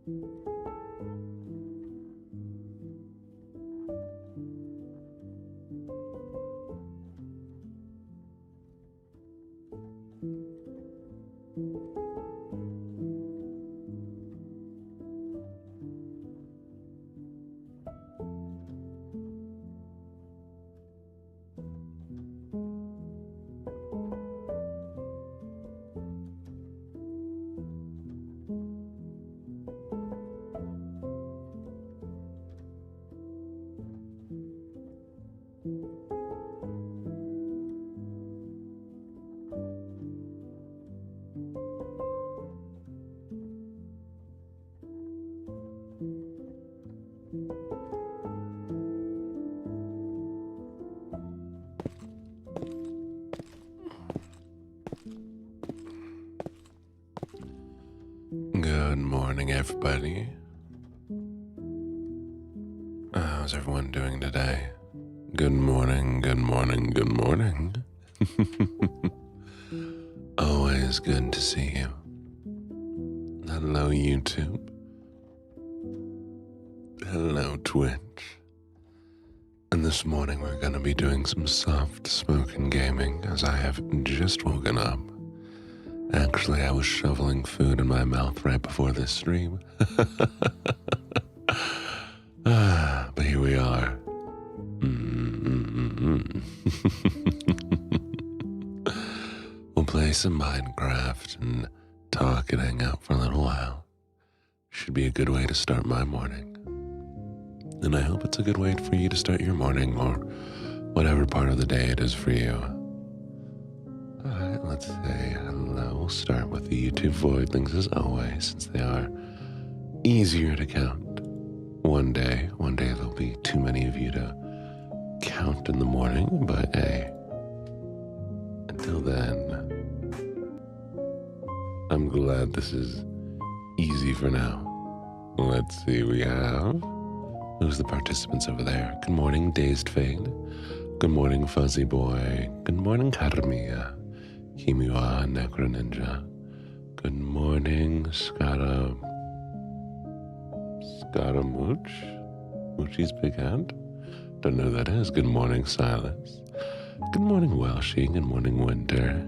Good morning, everybody. How's everyone doing today? Good morning, good morning, good morning. Always good to see you. Hello, YouTube. Hello, Twitch. And this morning we're going to be doing some soft spoken gaming as I have just woken up. Actually, I was shoveling food in my mouth right before this stream. But here we are. We'll play some Minecraft and talk and hang out for a little while. Should be a good way to start my morning. And I hope it's a good way for you to start your morning or whatever part of the day it is for you. Alright, let's say hello. We'll start with the YouTube voidlings as always, since they are easier to count. One day there'll be too many of you to count in the morning, but hey, until then, I'm glad this is easy for now. Let's see, we have... Who's the participants over there? Good morning, Dazed Fade. Good morning, Fuzzy Boy. Good morning, Karmia. Kimiwa, Necro Ninja. Good morning, Mooch? Moochie's Big Hand? Don't know who that is. Good morning, Silas. Good morning, Welshie. Good morning, Winter.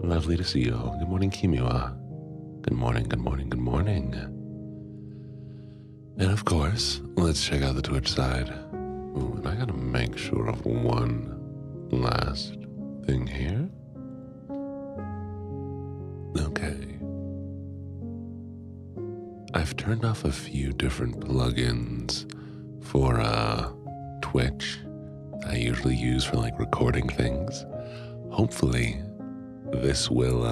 Lovely to see you all. Good morning, Kimiwa. Good morning, good morning, good morning. And of course, let's check out the Twitch side. Ooh, and I gotta make sure of one last thing here. Okay. I've turned off a few different plugins for Twitch that I usually use for like recording things. Hopefully this will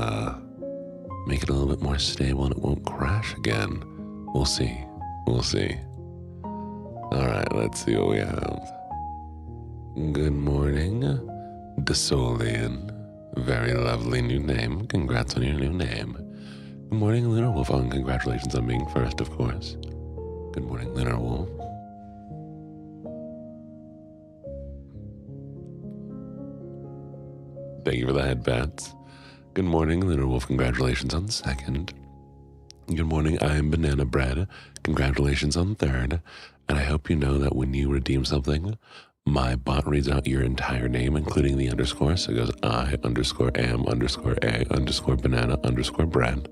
make it a little bit more stable and it won't crash again. We'll see. We'll see. Alright, let's see what we have. Good morning, Desolian. Very lovely new name. Congrats on your new name. Good morning, Lunar Wolf. And congratulations on being first, of course. Good morning, Lunar Wolf. Thank you for the headbats. Good morning, Lunar Wolf. Congratulations on second. Good morning, I am Banana Bread. Congratulations on third. And I hope you know that when you redeem something, my bot reads out your entire name, including the underscore. So it goes I_am_a_banana_bread,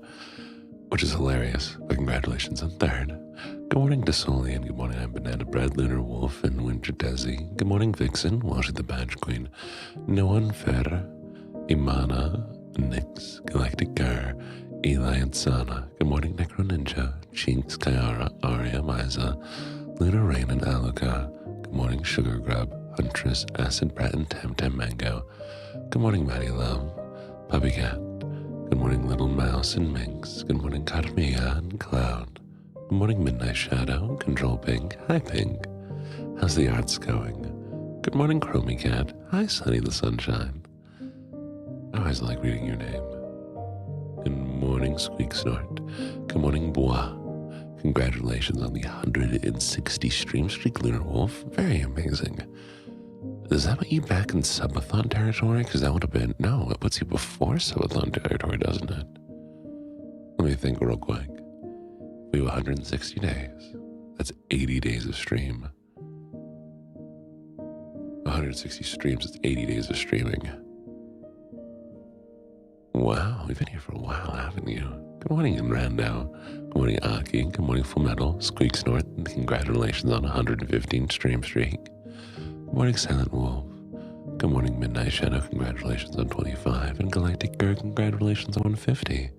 which is hilarious. But congratulations on third. Good morning, Desolian. Good morning, I'm Banana Bread, Lunar Wolf, and Winter Desi. Good morning, Vixen, Welshie the Badge Queen, No One Fair, Imana, Nyx, Galactic Gar, Eli and Sana. Good morning, Necro Ninja, Chinks, Kyara, Arya, Miza, Luna Rain, and Aluka. Good morning, Sugar Grub, Huntress, Acid Brat, and Temtem Mango. Good morning, Maddie Love, Puppy Cat. Good morning, Little Mouse and Minx. Good morning, Carmia and Cloud. Good morning, Midnight Shadow, Control Pink. Hi, Pink. How's the arts going? Good morning, Chromie Cat. Hi, Sunny the Sunshine. I always like reading your name. Good morning, Squeak Snort. Good morning, Bois. Congratulations on the 160 stream streak, Lunar Wolf. Very amazing. Does that put you back in subathon territory? Because that would have been... No, it puts you before subathon territory, doesn't it? Let me think real quick. We have 160 days. That's 80 days of stream. 160 streams, it's 80 days of streaming. Wow, we've been here for a while, haven't you? Good morning, Randau. Good morning, Aki. Good morning, Full Metal. Squeaks North, and congratulations on 115 stream streak. Good morning, Silent Wolf. Good morning, Midnight Shadow. Congratulations on 25. And Galactic Girl, congratulations on 150.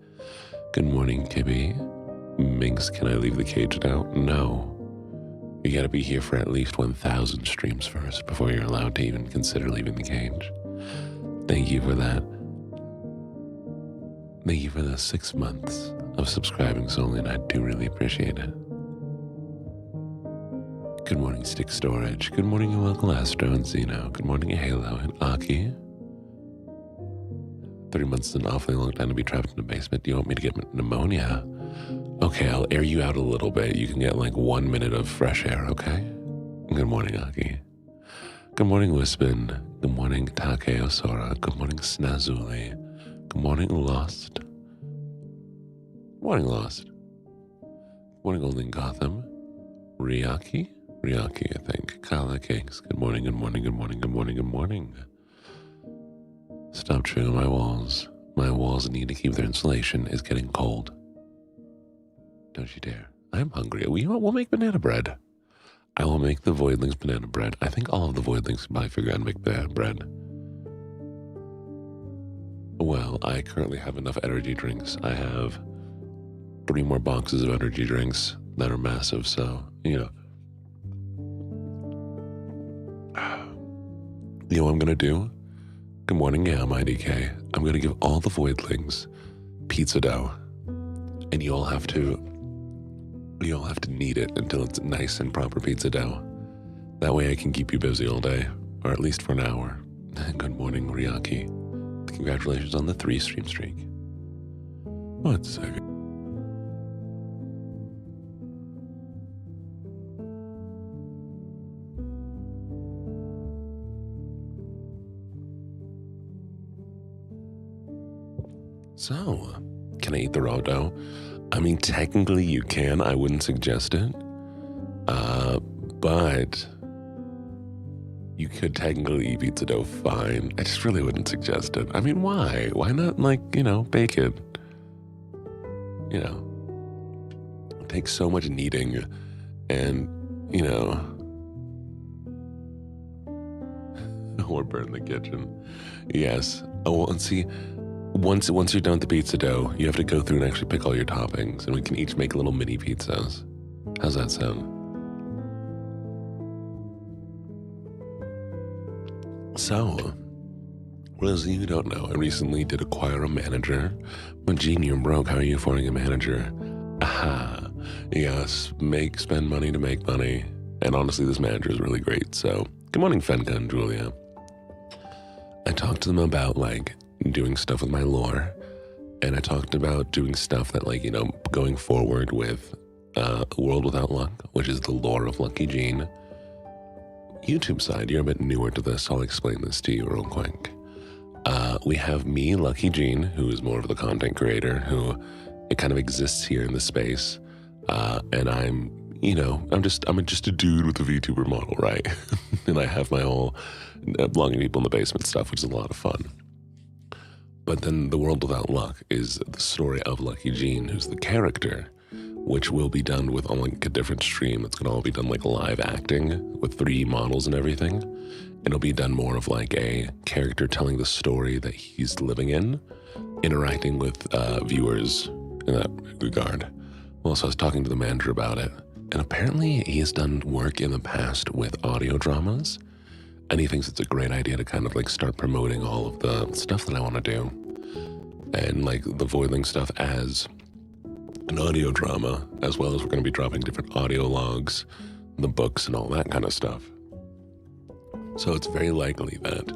Good morning, Kibby. Minx, can I leave the cage now? No. You gotta be here for at least 1,000 streams first before you're allowed to even consider leaving the cage. Thank you for that. Thank you for the 6 months of subscribing solely, and I do really appreciate it. Good morning, Stick Storage. Good morning, your local Astro and Zeno. Good morning, Halo and Aki. 3 months is an awfully long time to be trapped in a basement. Do you want me to get pneumonia? Okay, I'll air you out a little bit. You can get like 1 minute of fresh air, okay? Good morning, Aki. Good morning, Wispin. Good morning, Takeo Sora. Good morning, Snazuli. Good morning, Lost. Good morning, Lost. Good morning, Only Gotham. Ryaki? Ryaki, I think. Kala Kings. Good morning, good morning, good morning, good morning, good morning. Stop chewing on my walls. My walls need to keep their insulation. It's getting cold. Don't you dare. I'm hungry. We'll make banana bread. I will make the Voidlings banana bread. I think all of the Voidlings can probably figure out how to make banana bread. Well, I currently have enough energy drinks. I have 3 more boxes of energy drinks that are massive, so, you know. You know what I'm going to do? Good morning, yeah, I'm IDK. I'm going to give all the Voidlings pizza dough, and you all have to knead it until it's nice and proper pizza dough. That way I can keep you busy all day, or at least for an hour. Good morning, Ryaki. Congratulations on the 3 stream streak. 1 second. So, can I eat the raw dough? I mean, technically you can. I wouldn't suggest it. But you could technically eat pizza dough fine. I just really wouldn't suggest it. I mean, why? Why not, like, bake it? It takes so much kneading and, or burn the kitchen. Yes. Oh, and see, once you're done with the pizza dough, you have to go through and actually pick all your toppings, and we can each make little mini pizzas. How's that sound? So, for those of you who don't know, I recently did acquire a manager. But Gene, you're broke. How are you affording a manager? Aha. Yes, spend money to make money. And honestly, this manager is really great. So, good morning, Fenka and Julia. I talked to them about, doing stuff with my lore. And I talked about doing stuff that, going forward with World Without Luck, which is the lore of Lucky Gene. YouTube side, you're a bit newer to this, so I'll explain this to you real quick. We have me, Lucky Gene, who is more of the content creator, who it kind of exists here in the space. And I'm just a dude with a VTuber model, right? And I have my whole blogging people in the basement stuff, which is a lot of fun. But then The World Without Luck is the story of Lucky Gene, who's the character, which will be done with on a different stream. It's going to all be done live acting with 3D models and everything. It'll be done more of a character telling the story that he's living in, interacting with viewers in that regard. Well, so I was talking to the manager about it, and apparently he has done work in the past with audio dramas, and he thinks it's a great idea to kind of start promoting all of the stuff that I want to do, and the Voidling stuff as an audio drama, as well as we're going to be dropping different audio logs, the books, and all that kind of stuff. So it's very likely that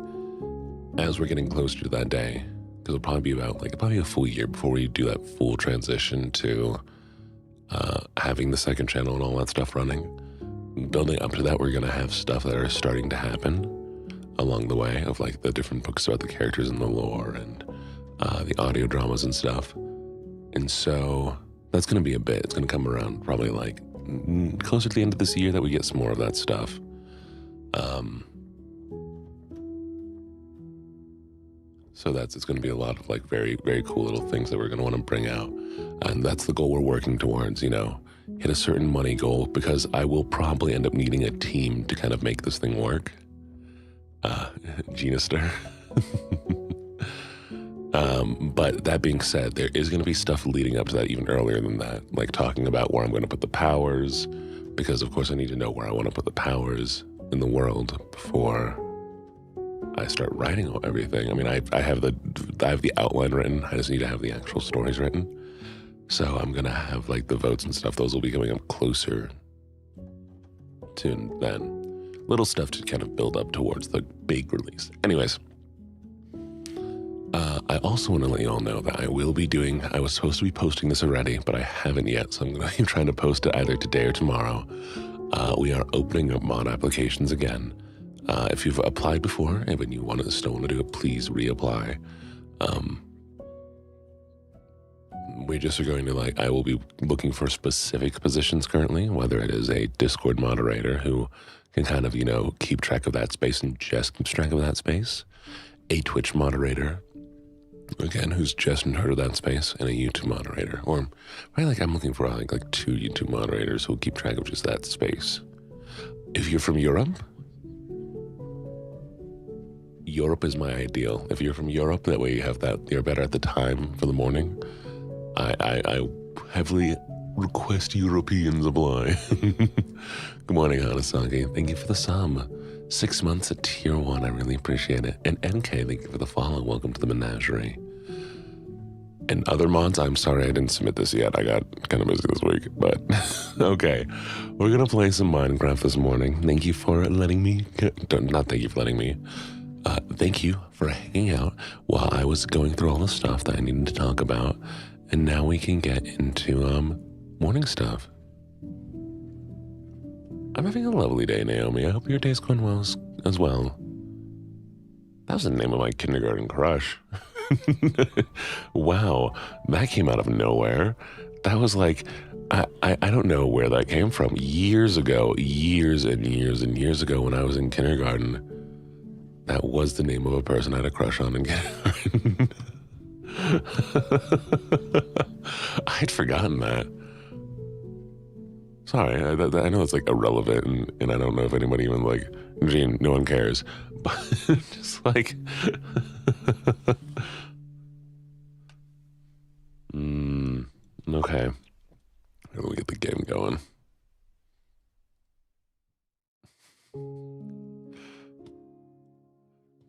as we're getting closer to that day, because it'll probably be about probably a full year before we do that full transition to having the second channel and all that stuff running. Building up to that, we're going to have stuff that are starting to happen along the way of the different books about the characters and the lore and the audio dramas and stuff. And so That's going to be a bit. It's going to come around probably like closer to the end of this year that we get some more of that stuff. So it's going to be a lot of like very, very cool little things that we're going to want to bring out. And that's the goal we're working towards, hit a certain money goal, because I will probably end up needing a team to kind of make this thing work. Genester. But that being said, there is going to be stuff leading up to that even earlier than that, like talking about where I'm going to put the powers, because of course I need to know where I want to put the powers in the world before I start writing everything. I mean, I have the outline written. I just need to have the actual stories written. So I'm gonna have like the votes and stuff. Those will be coming up closer to then. Little stuff to kind of build up towards the big release. Anyways, I also want to let you all know that I was supposed to be posting this already, but I haven't yet. So I'm gonna be trying to post it either today or tomorrow. We are opening up mod applications again. If you've applied before and when you still want to do it, please reapply. We just are going to I will be looking for specific positions currently, whether it is a Discord moderator who can kind of, keep track of that space and just keeps track of that space, a Twitch moderator, again, who's just in heard of that space, and a YouTube moderator. Or I'm looking for like 2 YouTube moderators who will keep track of just that space. If you're from Europe is my ideal. If you're from Europe, that way you have you're better at the time for the morning. I heavily request Europeans apply. Good morning, Hanasaki. Thank you for the sub. 6 months at tier 1. I really appreciate it. And NK, thank you for the follow. Welcome to the menagerie. And other mods, I'm sorry I didn't submit this yet. I got kind of busy this week, but okay. We're going to play some Minecraft this morning. Thank you for letting me. Not thank you for letting me. Thank you for hanging out while I was going through all the stuff that I needed to talk about. And now we can get into morning stuff. I'm having a lovely day, Naomi. I hope your day's going well as well. That was the name of my kindergarten crush. Wow, that came out of nowhere. That was like, I don't know where that came from. Years ago, years and years and years ago when I was in kindergarten, that was the name of a person I had a crush on in kindergarten. I'd forgotten that. Sorry, I know it's like irrelevant, and I don't know if anybody even Gene, no one cares. But just okay. Let me get the game going.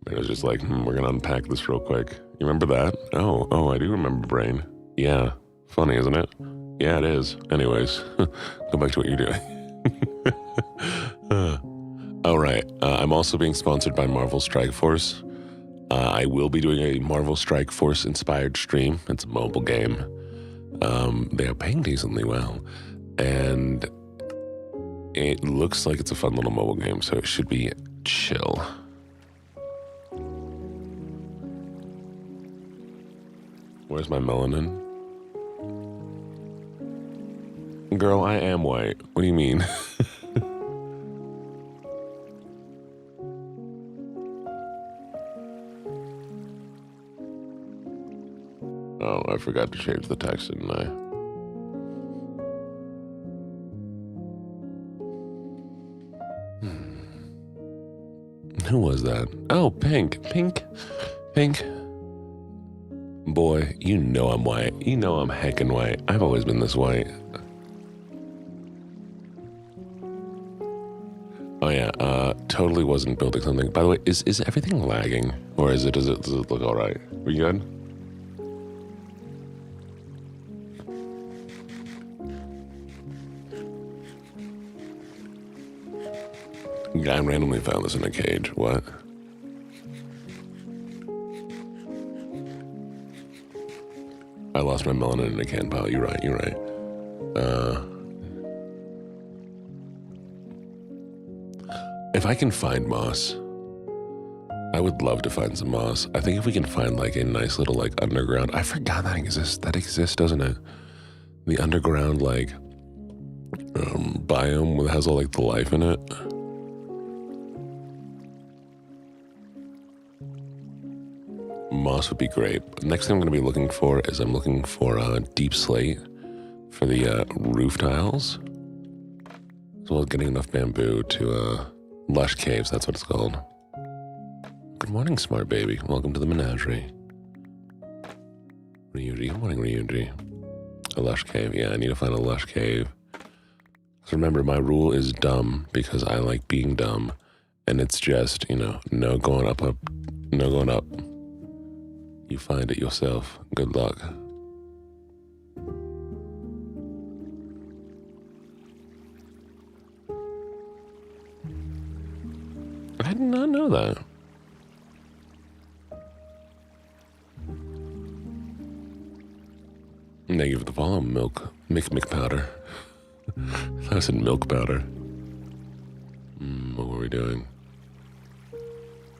I was just like, we're gonna unpack this real quick. You remember that? Oh, I do remember Brain. Yeah, funny, isn't it? Yeah, it is. Anyways, go back to what you're doing. All right, I'm also being sponsored by Marvel Strike Force. I will be doing a Marvel Strike Force inspired stream. It's a mobile game. They are paying decently well, and it looks like it's a fun little mobile game, so it should be chill. Where's my melanin? Girl, I am white. What do you mean? Oh, I forgot to change the text, didn't I? Who was that? Oh, Pink. Boy, you know I'm white. You know I'm heckin' white. I've always been this white. Oh yeah, totally wasn't building something. By the way, is everything lagging? Or does it look alright? Are you good? I randomly found this in a cage. What? I lost my melanin in a can, pal. You're right. If I can find moss, I would love to find some moss. I think if we can find a nice little underground, I forgot that exists, doesn't it? the underground, like, biome that has all, like, the life in it. Moss would be great. Next thing I'm going to be looking for is I'm looking for a deep slate for the roof tiles, as well as getting enough bamboo to lush caves. That's what it's called. Good morning, smart baby. Welcome to the menagerie. Ryuji. Good morning, Ryuji. A lush cave. Yeah, I need to find a lush cave. So remember, my rule is dumb because I like being dumb, and it's just, you know, no going up, no going up. You find it yourself. Good luck. I did not know that. Thank you for the follow, milk. Mick powder. I said milk powder. What were we doing?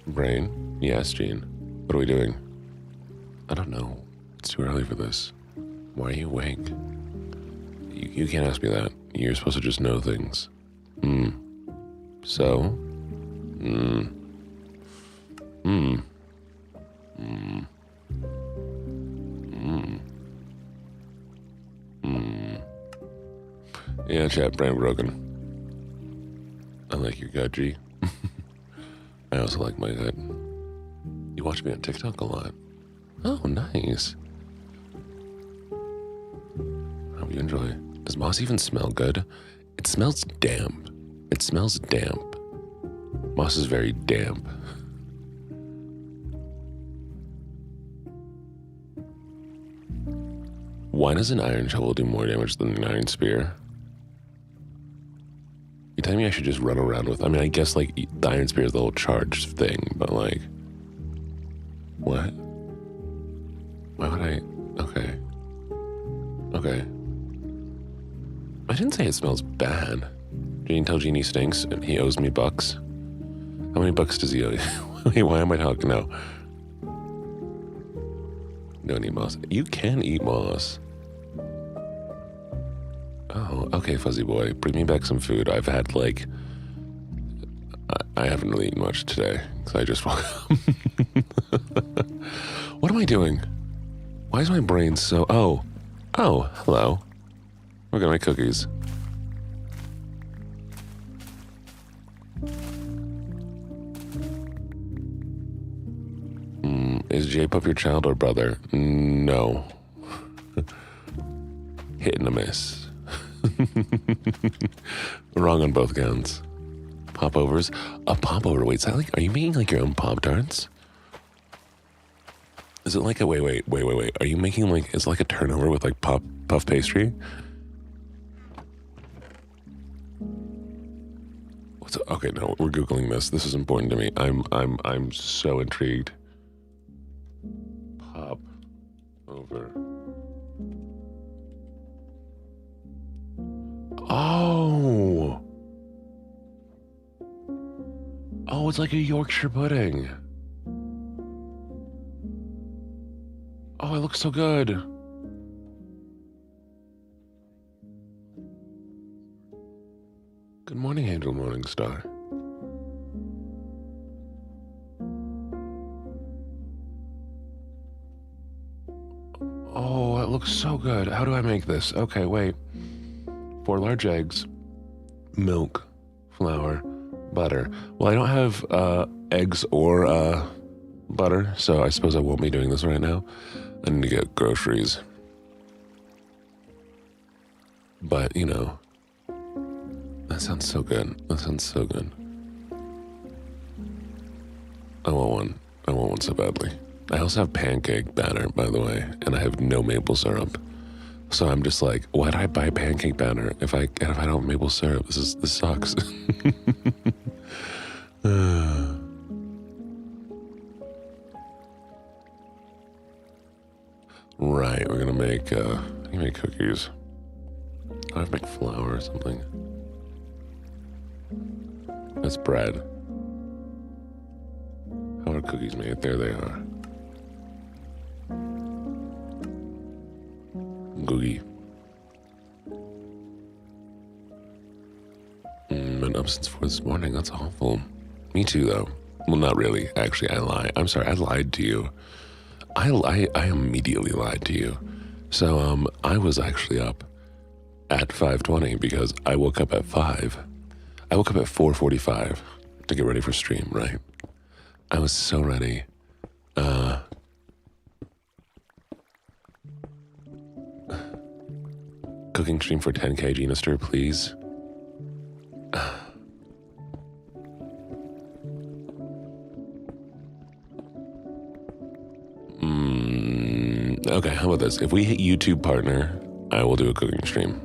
Brain? Yes, Gene. What are we doing? I don't know. It's too early for this. Why are you awake? You can't ask me that. You're supposed to just know things. So? Yeah, chat, brain broken. I like your gut, G. I also like my gut. You watch me on TikTok a lot. Oh, nice. Hope you enjoy. Does moss even smell good? It smells damp. It smells damp. Moss is very damp. Why does an iron shovel do more damage than an iron spear? You telling me I should just run around with? I mean, I guess like the iron spear is the whole charged thing, but like, what? Why would I? Okay. Okay. I didn't say it smells bad. Didn't tell Genie stinks and he owes me bucks. How many bucks does he owe you? Wait, why am I talking now? Don't eat moss. You can eat moss. Oh, okay, fuzzy boy. Bring me back some food. I've had like... I haven't really eaten much today, because I just... What am I doing? Why is my brain so... Oh, hello. We're gonna make cookies. Is J-Pup your child or brother? No. Hit and a miss. Wrong on both counts. Popovers? A popover. Wait, is that like, are you making like your own Pop-Tarts? Is it like a, wait. Are you making like, is it like a turnover with like puff pastry? Okay, no, we're Googling this. This is important to me. I'm so intrigued. Pop over. Oh, it's like a Yorkshire pudding. Oh, it looks so good. Good morning, Angel Morningstar. Oh, it looks so good. How do I make this? Okay, wait. 4 large eggs, milk, flour, butter. Well, I don't have eggs or butter, so I suppose I won't be doing this right now. I need to get groceries. But, you know, that sounds so good. That sounds so good. I want one. I want one so badly. I also have pancake batter, by the way, and I have no maple syrup. So I'm just like, why'd I buy pancake batter if I don't have maple syrup? This sucks. Right, we're gonna make cookies. I have to make flour or something. That's bread. How are cookies made? There they are. Googie. up since 4 this morning. That's awful. Me too, though. Well, not really. Actually, I lie. I'm sorry. I lied to you. I immediately lied to you. So, I was actually up at 5:20 because I woke up at 5. I woke up at 4:45 to get ready for stream, right? I was so ready. Cooking stream for 10K, Genester, please. Okay, how about this? If we hit YouTube partner, I will do a cooking stream.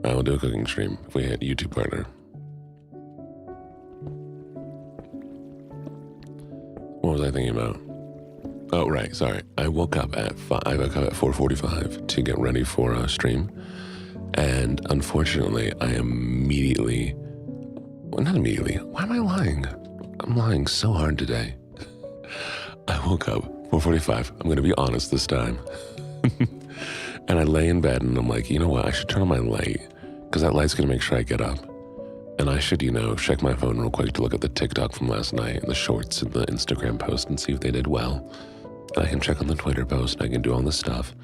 I will do a cooking stream if we hit YouTube partner. What was I thinking about? Oh, right, sorry. I woke up at 4:45 to get ready for a stream. And unfortunately, I immediately... Well, not immediately. Why am I lying? I'm lying so hard today. I woke up 4:45. I'm going to be honest this time. And I lay in bed and I'm like, you know what? I should turn on my light because that light's going to make sure I get up. And I should, check my phone real quick to look at the TikTok from last night and the shorts and the Instagram post and see if they did well. And I can check on the Twitter post and I can do all this stuff.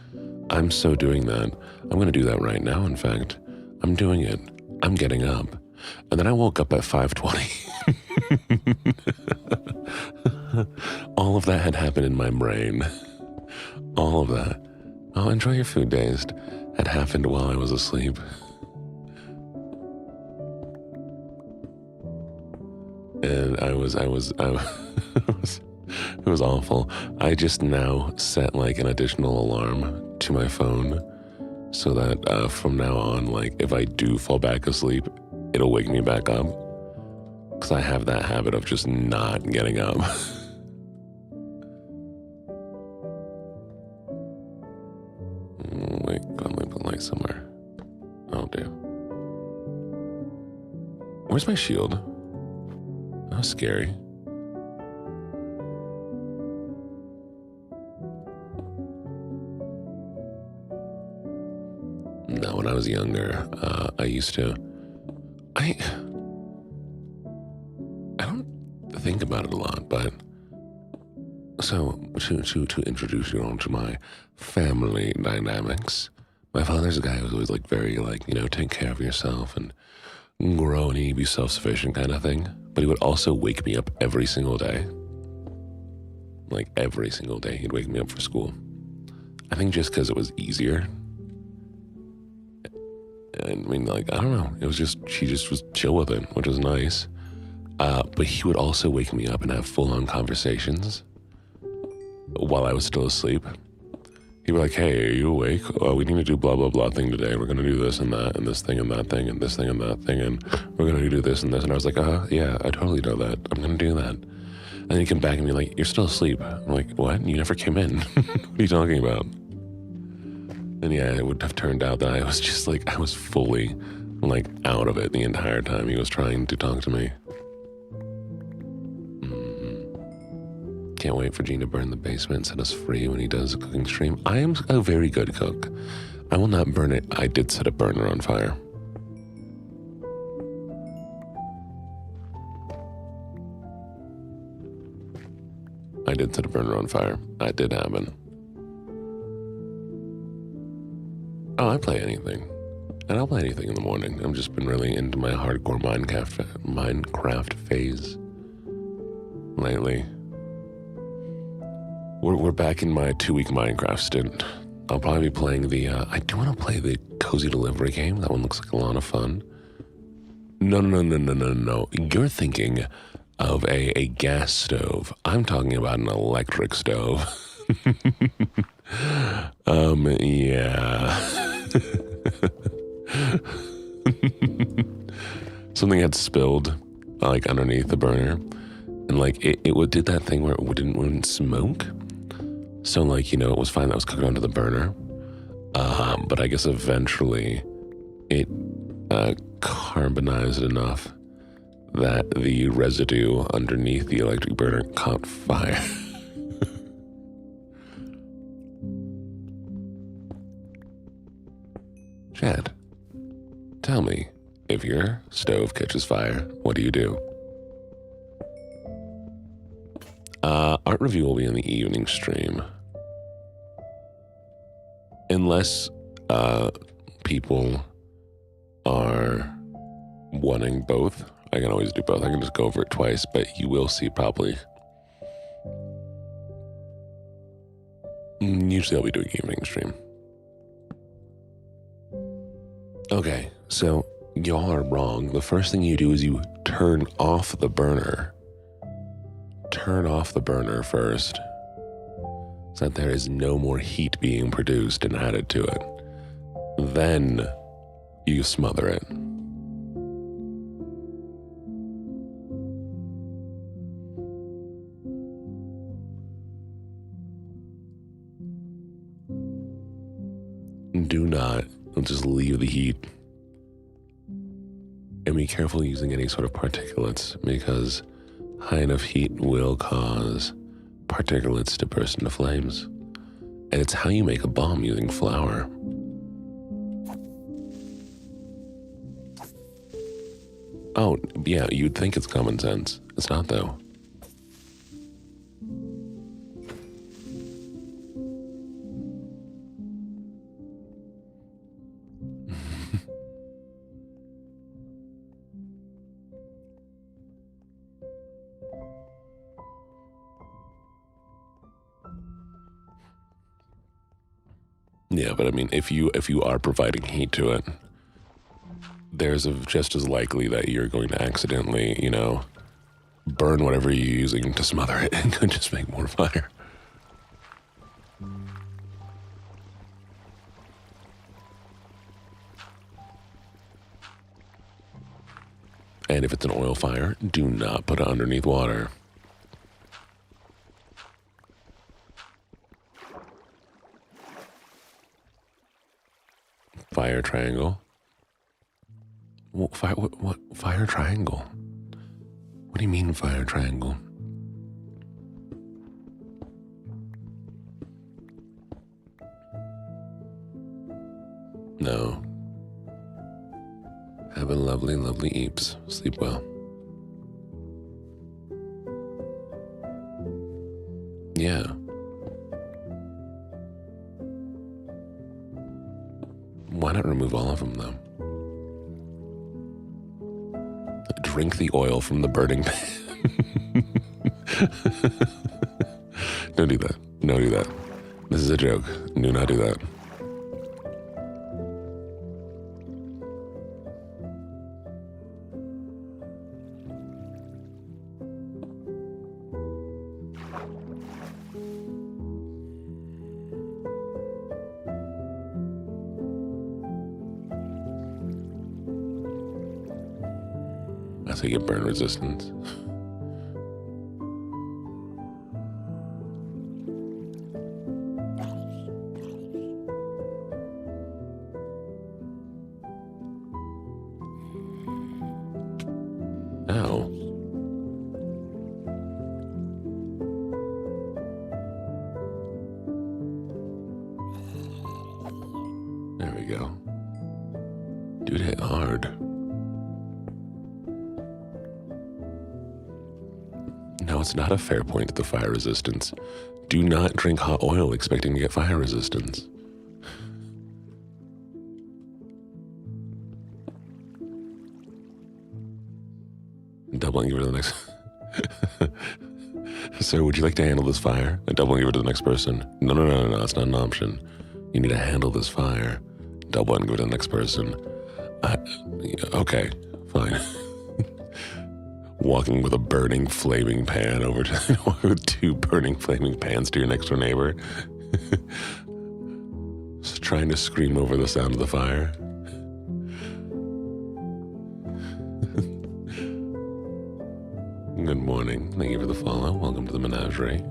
I'm so doing that. I'm going to do that right now, in fact. I'm doing it. I'm getting up. And then I woke up at 5:20. All of that had happened in my brain. All of that. Oh, enjoy your food, Dazed. Had happened while I was asleep. And it was awful. I just now set like an additional alarm to my phone so that from now on, like if I do fall back asleep, it'll wake me back up. Because I have that habit of just not getting up. Wait, go and put light somewhere. Oh, dear. Where's my shield? That was scary. No, when I was younger, I used to... I don't think about it a lot, but... So, to introduce you all to my family dynamics, my father's a guy who's always like very like, take care of yourself and grow and be self-sufficient kind of thing. But he would also wake me up every single day. Like every single day, he'd wake me up for school. I think just because it was easier. I mean, like, I don't know. It was just, she just was chill with it, which was nice. But he would also wake me up and have full-on conversations while I was still asleep. He'd be like, hey, are you awake? We need to do blah, blah, blah thing today. We're going to do this and that and this thing and that thing and this thing and that thing. And we're going to do this and this. And I was like, yeah, I totally know that. I'm going to do that. And then he'd come back and be like, you're still asleep. I'm like, what? You never came in. What are you talking about? And yeah, it would have turned out that I was just like, I was fully like out of it the entire time he was trying to talk to me. Can't wait for Gene to burn the basement and set us free when he does a cooking stream. I am a very good cook. I will not burn it. I did set a burner on fire. I did set a burner on fire. That did happen. Oh, I play anything. And I'll play anything in the morning. I've just been really into my hardcore Minecraft phase lately. We're back in my 2-week Minecraft stint. I'll probably be playing the, I do want to play the Cozy Delivery game. That one looks like a lot of fun. No. You're thinking of a gas stove. I'm talking about an electric stove. Yeah. Something had spilled, like, underneath the burner. And, like, it did that thing where it wouldn't smoke. So, like, it was fine that was cooking onto the burner. But I guess eventually it carbonized enough that the residue underneath the electric burner caught fire. Chad, tell me, if your stove catches fire, what do? Art review will be in the evening stream. Unless people are wanting both. I can always do both. I can just go over it twice, but you will see probably. Usually I'll be doing evening stream. Okay, so y'all are wrong. The first thing you do is you turn off the burner. Turn off the burner first, so that there is no more heat being produced and added to it. Then you smother it. Do not just leave the heat. And be careful using any sort of particulates, because high enough heat will cause particulates to burst into flames. And it's how you make a bomb using flour. Oh, yeah, you'd think it's common sense. It's not, though. Yeah, but I mean, if you are providing heat to it, there's just as likely that you're going to accidentally, burn whatever you're using to smother it and could just make more fire. And if it's an oil fire, do not put it underneath water. Fire triangle. What fire triangle? What do you mean fire triangle? No. Have a lovely, lovely eeps. Sleep well. Yeah. Why not remove all of them, though? Drink the oil from the burning pan. Don't do that. Don't do that. This is a joke. Do not do that. That's how you get burn resistance. Ow. There we go. Dude hit hard. No, it's not a fair point to the fire resistance. Do not drink hot oil expecting to get fire resistance. Double and give it to the next. Sir, would you like to handle this fire? And double and give it to the next person. No, it's not an option. You need to handle this fire. Double and give it to the next person. Okay, fine. Walking with a burning, flaming pan over to with two burning, flaming pans to your next door neighbor. Just trying to scream over the sound of the fire. Good morning. Thank you for the follow. Welcome to the menagerie.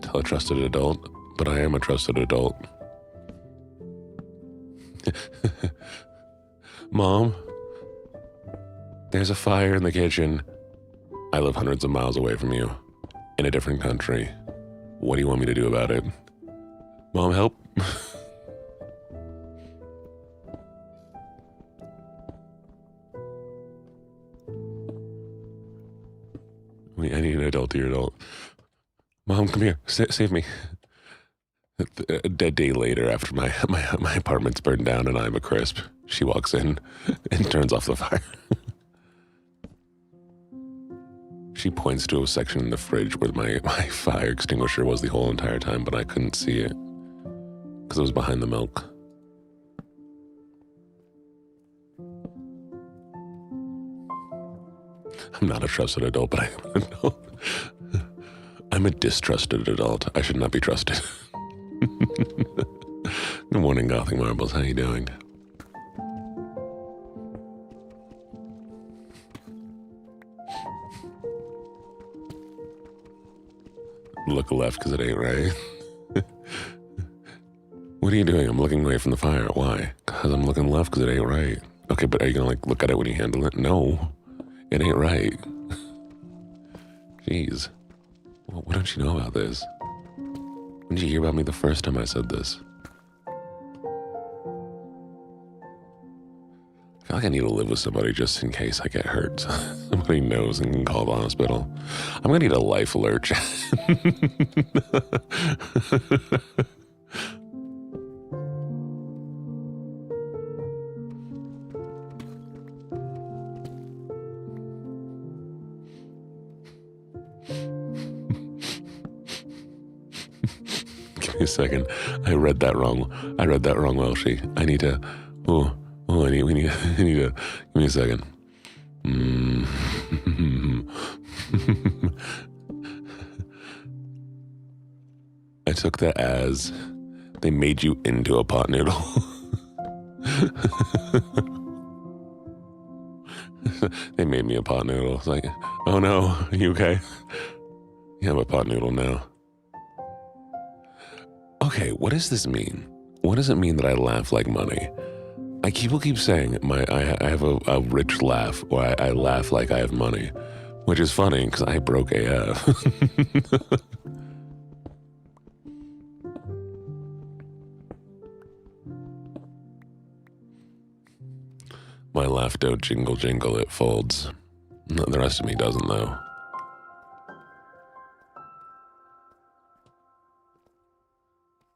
Tell a trusted adult. But I am a trusted adult. Mom, there's a fire in the kitchen. I live hundreds of miles away from you. in a different country. What do you want me to do about it? Mom, help? I need an adult to your adult. Mom, come here. Save me. A dead day later, after my apartment's burned down and I'm a crisp, she walks in and turns off the fire. She points to a section in the fridge where my fire extinguisher was the whole entire time, but I couldn't see it because it was behind the milk. I'm not a trusted adult, but I am an adult. I'm a distrusted adult. I should not be trusted. Good morning, Gothic Marbles. How you doing? Look left because it ain't right. What are you doing? I'm looking away from the fire. Why? Because I'm looking left because it ain't right. Okay, but are you going to look at it when you handle it? No, it ain't right. Jeez. Well, what don't you know about this? When did you hear about me the first time I said this? I feel like I need to live with somebody just in case I get hurt. Somebody knows and can call the hospital. I'm gonna need a life alert. Give me a second. I read that wrong, Welshie. I need to. I need to. Give me a second. I took that as they made you into a pot noodle. They made me a pot noodle. It's like, oh no, are you okay? Yeah, I'm a pot noodle now. Okay, what does this mean? What does it mean that I laugh like money? People keep saying I have a rich laugh, or I laugh like I have money, which is funny because I broke AF. My laugh don't jingle jingle, it folds. The rest of me doesn't though.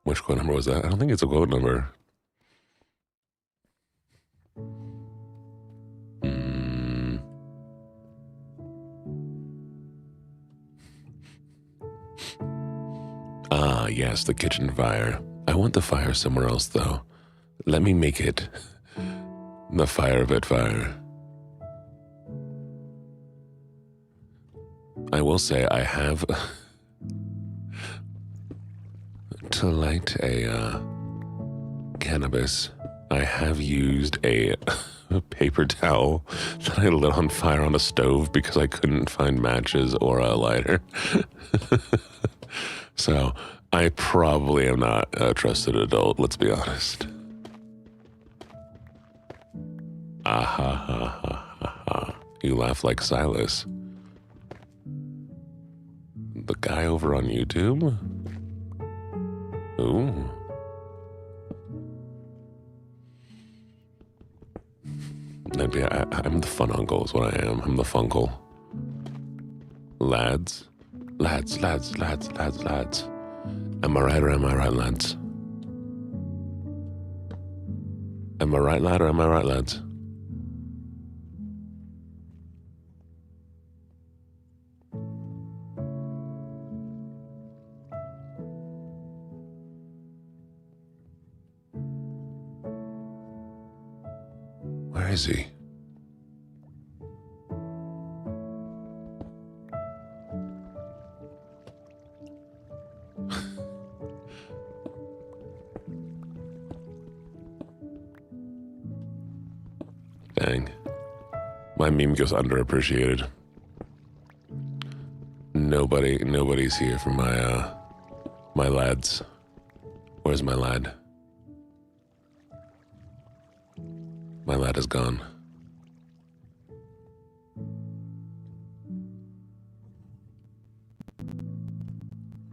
Which quote number was that? I don't think it's a quote number. Ah, yes, the kitchen fire. I want the fire somewhere else, though. Let me make it the fire of it fire. I will say I have to light a cannabis. I have used a paper towel that I lit on fire on a stove because I couldn't find matches or a lighter. So I probably am not a trusted adult, let's be honest. Ah ha ha ha ha ha. You laugh like Silas. The guy over on YouTube? Ooh. I'm the fun uncle is what I am. I'm the funkle. Lads. Lads. Am I right or am I right, lads? Am I right, lad, or am I right, lads? Where is he? Dang. My meme goes underappreciated. Nobody's here for my lads. Where's my lad? My lad is gone.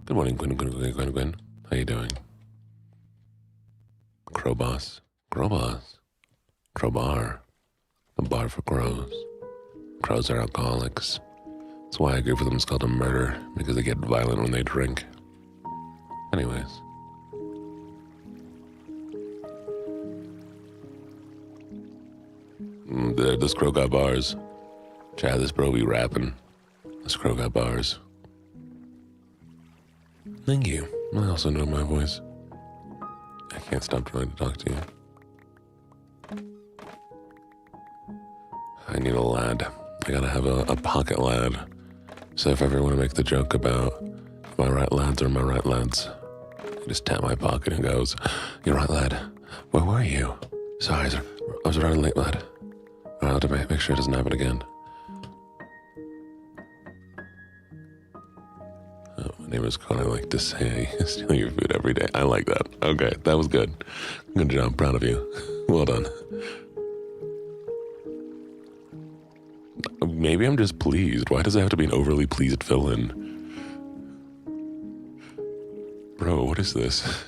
Good morning, Gwen. How you doing? Crowboss. Crowbar. A bar for crows. Crows are alcoholics. That's why a group of them is called a murder, because they get violent when they drink. Anyways. This crow got bars. Chad, this bro be rapping. This crow got bars. Thank you. I also know my voice. I can't stop trying to talk to you. I need a lad. I gotta have a pocket lad. So if I ever want to make the joke about my right lads or my right lads, I just tap my pocket and goes, "You're right, lad. Where were you? Sorry, I was running late, lad. I'll have to make sure it doesn't happen again." Oh, my name is Connor. I like to say I steal your food every day. I like that. Okay, that was good. Good job. Proud of you. Well done. Maybe I'm just pleased. Why does it have to be an overly pleased villain? Bro, what is this?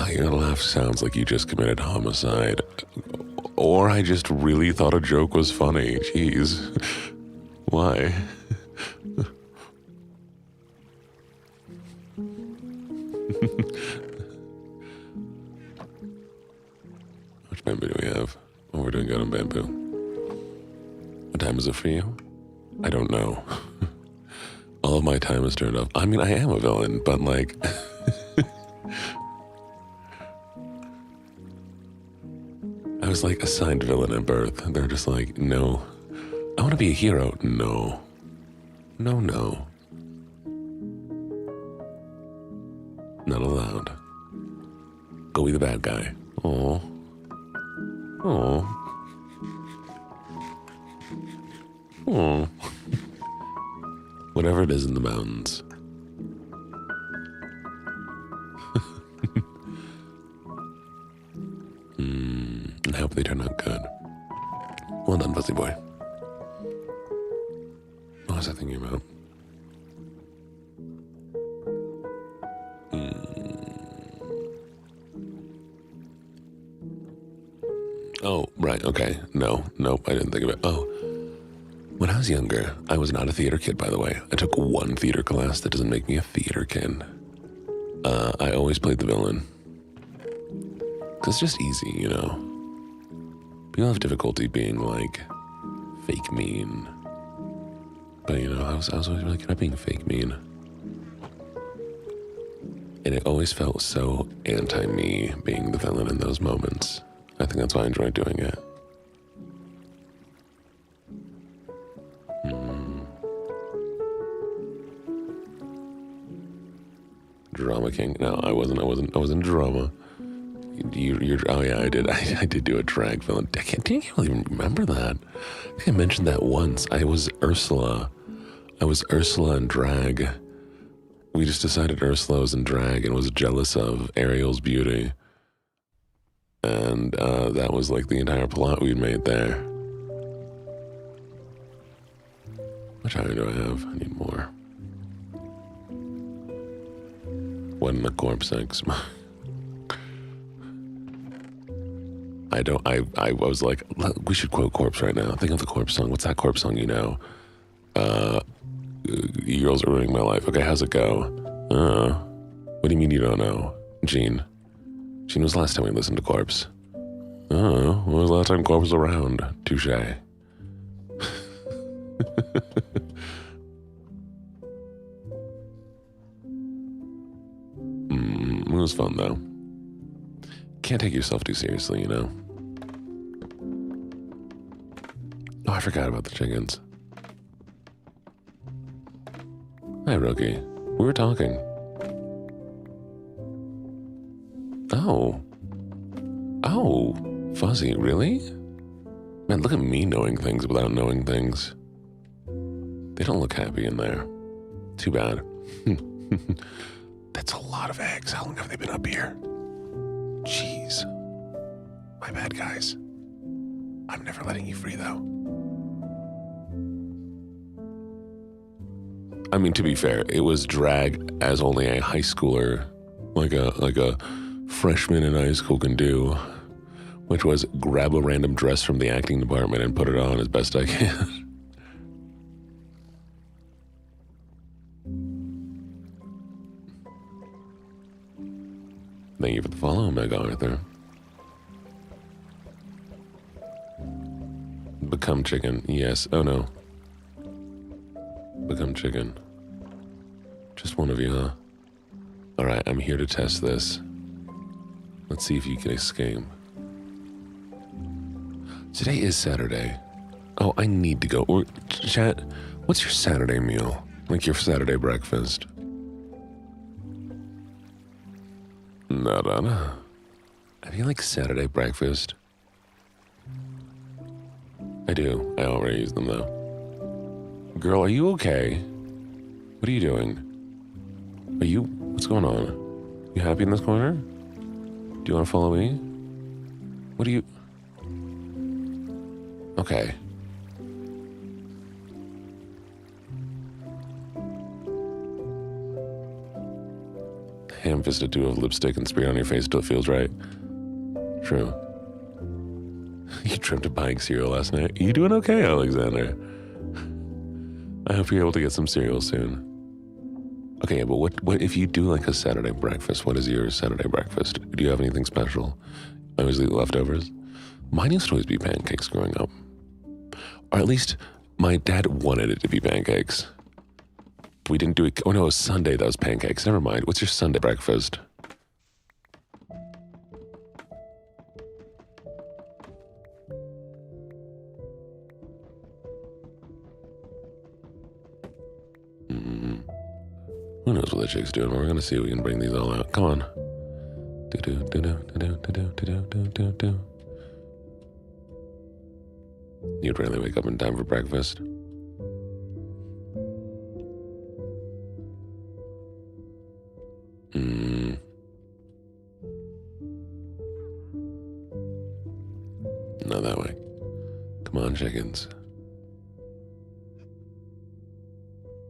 Your laugh sounds like you just committed homicide. Or I just really thought a joke was funny. Jeez. Why? How much bamboo do we have? Oh, we're doing good on bamboo. What time is it for you? I don't know. All of my time is turned off. I mean, I am a villain, but like... I was like assigned villain at birth. They're just like, no. I want to be a hero. No. No. Not allowed. Go be the bad guy. Oh. Whatever it is in the mountains. I hope they turn out good. Well done, Fuzzy Boy. What was I thinking about? Oh, right, okay. Nope, I didn't think of it. Oh, when I was younger, I was not a theater kid, by the way. I took one theater class. That doesn't make me a theater kid. I always played the villain. Because it's just easy, you know? People have difficulty being, like, fake mean. But, you know, I was always really good at being fake mean. And it always felt so anti-me being the villain in those moments. I think that's why I enjoyed doing it. Drama king? No, I wasn't drama. Oh yeah, I did do a drag villain. I can't even remember that. I think I mentioned that once. I was Ursula in drag. We just decided Ursula was in drag and was jealous of Ariel's beauty. And that was like the entire plot we'd made there. How much iron do I have? I need more. When the corpse sex. I was like, we should quote Corpse right now. Think of the Corpse song. What's that Corpse song you know? You girls are ruining my life. Okay, how's it go? What do you mean you don't know? Jene, when was the last time we listened to Corpse? When was the last time Corpse was around? Touche. It was fun though. Can't take yourself too seriously, you know? Oh, I forgot about the chickens. Hi, Rookie. We were talking. Oh, Fuzzy, really? Man, look at me knowing things without knowing things. They don't look happy in there. Too bad. That's a lot of eggs. How long have they been up here? Jeez. My bad, guys. I'm never letting you free, though. I mean, to be fair, it was drag as only a high schooler, like a freshman in high school can do, which was grab a random dress from the acting department and put it on as best I can. Thank you for the follow, Meg Arthur. Become chicken. Yes. Oh no. Become chicken. Just one of you, huh? Alright, I'm here to test this. Let's see if you can escape. Today is Saturday. Oh, I need to go. Or, chat, what's your Saturday meal? Like your Saturday breakfast? Nada. I feel like Saturday breakfast. I do. I already use them though. Girl, are you okay? What are you doing? What's going on? You happy in this corner? Do you want to follow me? What are you? Okay. Ham-fisted duo of lipstick and spray on your face till it feels right. True. You dreamt of buying cereal last night. You doing okay, Alexander? I hope you're able to get some cereal soon. Okay, but what if you do like a Saturday breakfast? What is your Saturday breakfast? Do you have anything special? I always eat leftovers. Mine used to always be pancakes growing up. Or at least my dad wanted it to be pancakes. We didn't do it. Oh no, it was Sunday that was pancakes. Never mind. What's your Sunday breakfast? Who knows what the chick's doing? We're gonna see if we can bring these all out. Come on. You'd rarely wake up in time for breakfast. Not that way. Come on, chickens.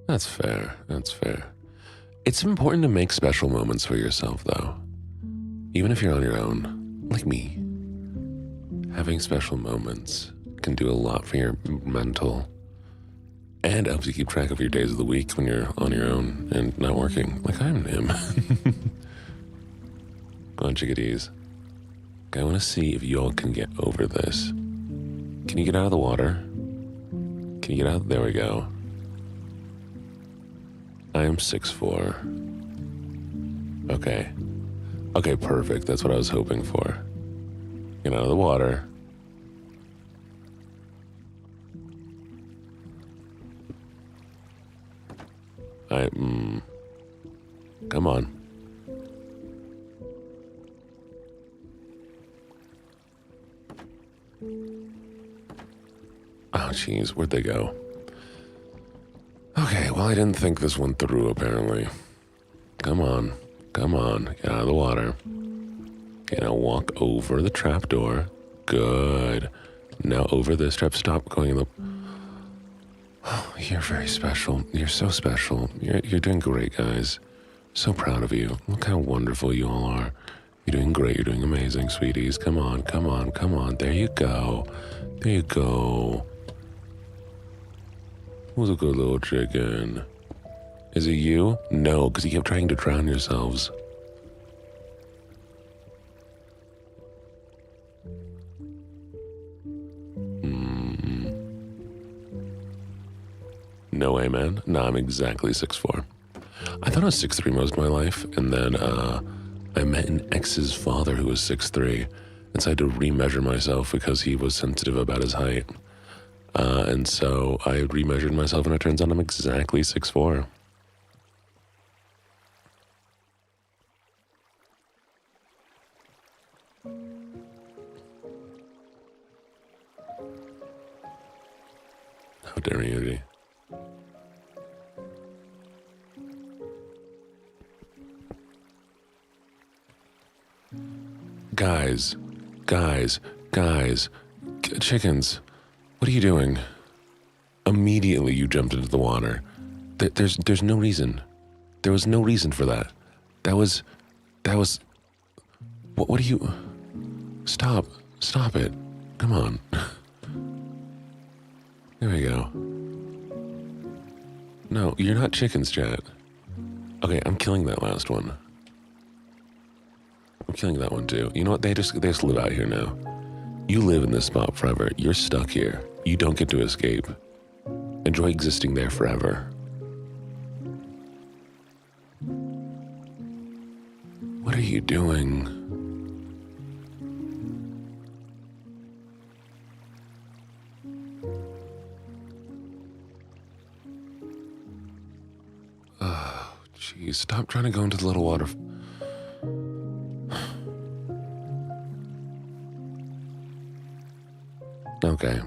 That's fair. That's fair. It's important to make special moments for yourself, though. Even if you're on your own, like me. Having special moments can do a lot for your mental and helps you keep track of your days of the week when you're on your own and not working, like I'm him. Go on, chickadees. I want to see if y'all can get over this. Can you get out of the water? Can you get out? There we go. I am 6'4". Okay. Okay, perfect. That's what I was hoping for. Get out of the water. Come on. Oh, jeez, where'd they go? Okay, well, I didn't think this one through, apparently. Come on. Come on. Get out of the water. Okay, now walk over the trapdoor. Good. Now over this trap. Stop going in the... Oh, you're very special. You're so special. You're doing great, guys. So proud of you. Look how wonderful you all are. You're doing great. You're doing amazing, sweeties. Come on, come on, come on. There you go. There you go. Who's a good little chicken? Is it you? No, because you kept trying to drown yourselves. No way, man. No, I'm exactly 6'4". I thought I was 6'3" most of my life, and then I met an ex's father who was 6'3", and so I had to remeasure myself because he was sensitive about his height. And so I remeasured myself, and it turns out I'm exactly 6'4". How dare you? Guys, chickens, what are you doing? Immediately you jumped into the water. There's no reason. There was no reason for that. That was, what do you, stop it. Come on. There we go. No, you're not chickens, chat. Okay, I'm killing that last one. I'm killing that one too. You know what? They just live out here now. You live in this spot forever. You're stuck here. You don't get to escape. Enjoy existing there forever. What are you doing? Oh, jeez. Stop trying to go into the little water. Okay.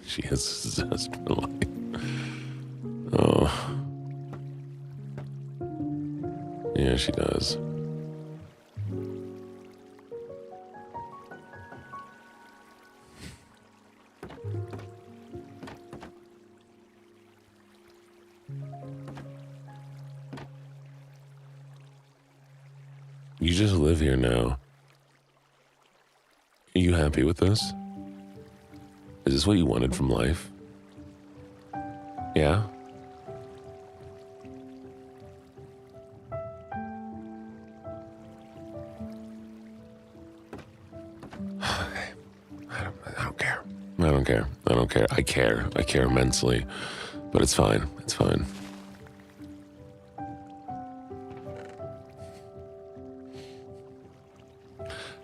She has zest for life. Oh. Yeah, she does. You just live here now. Are you happy with this? Is this what you wanted from life? Yeah? I don't care. I care. I care immensely. But it's fine. It's fine.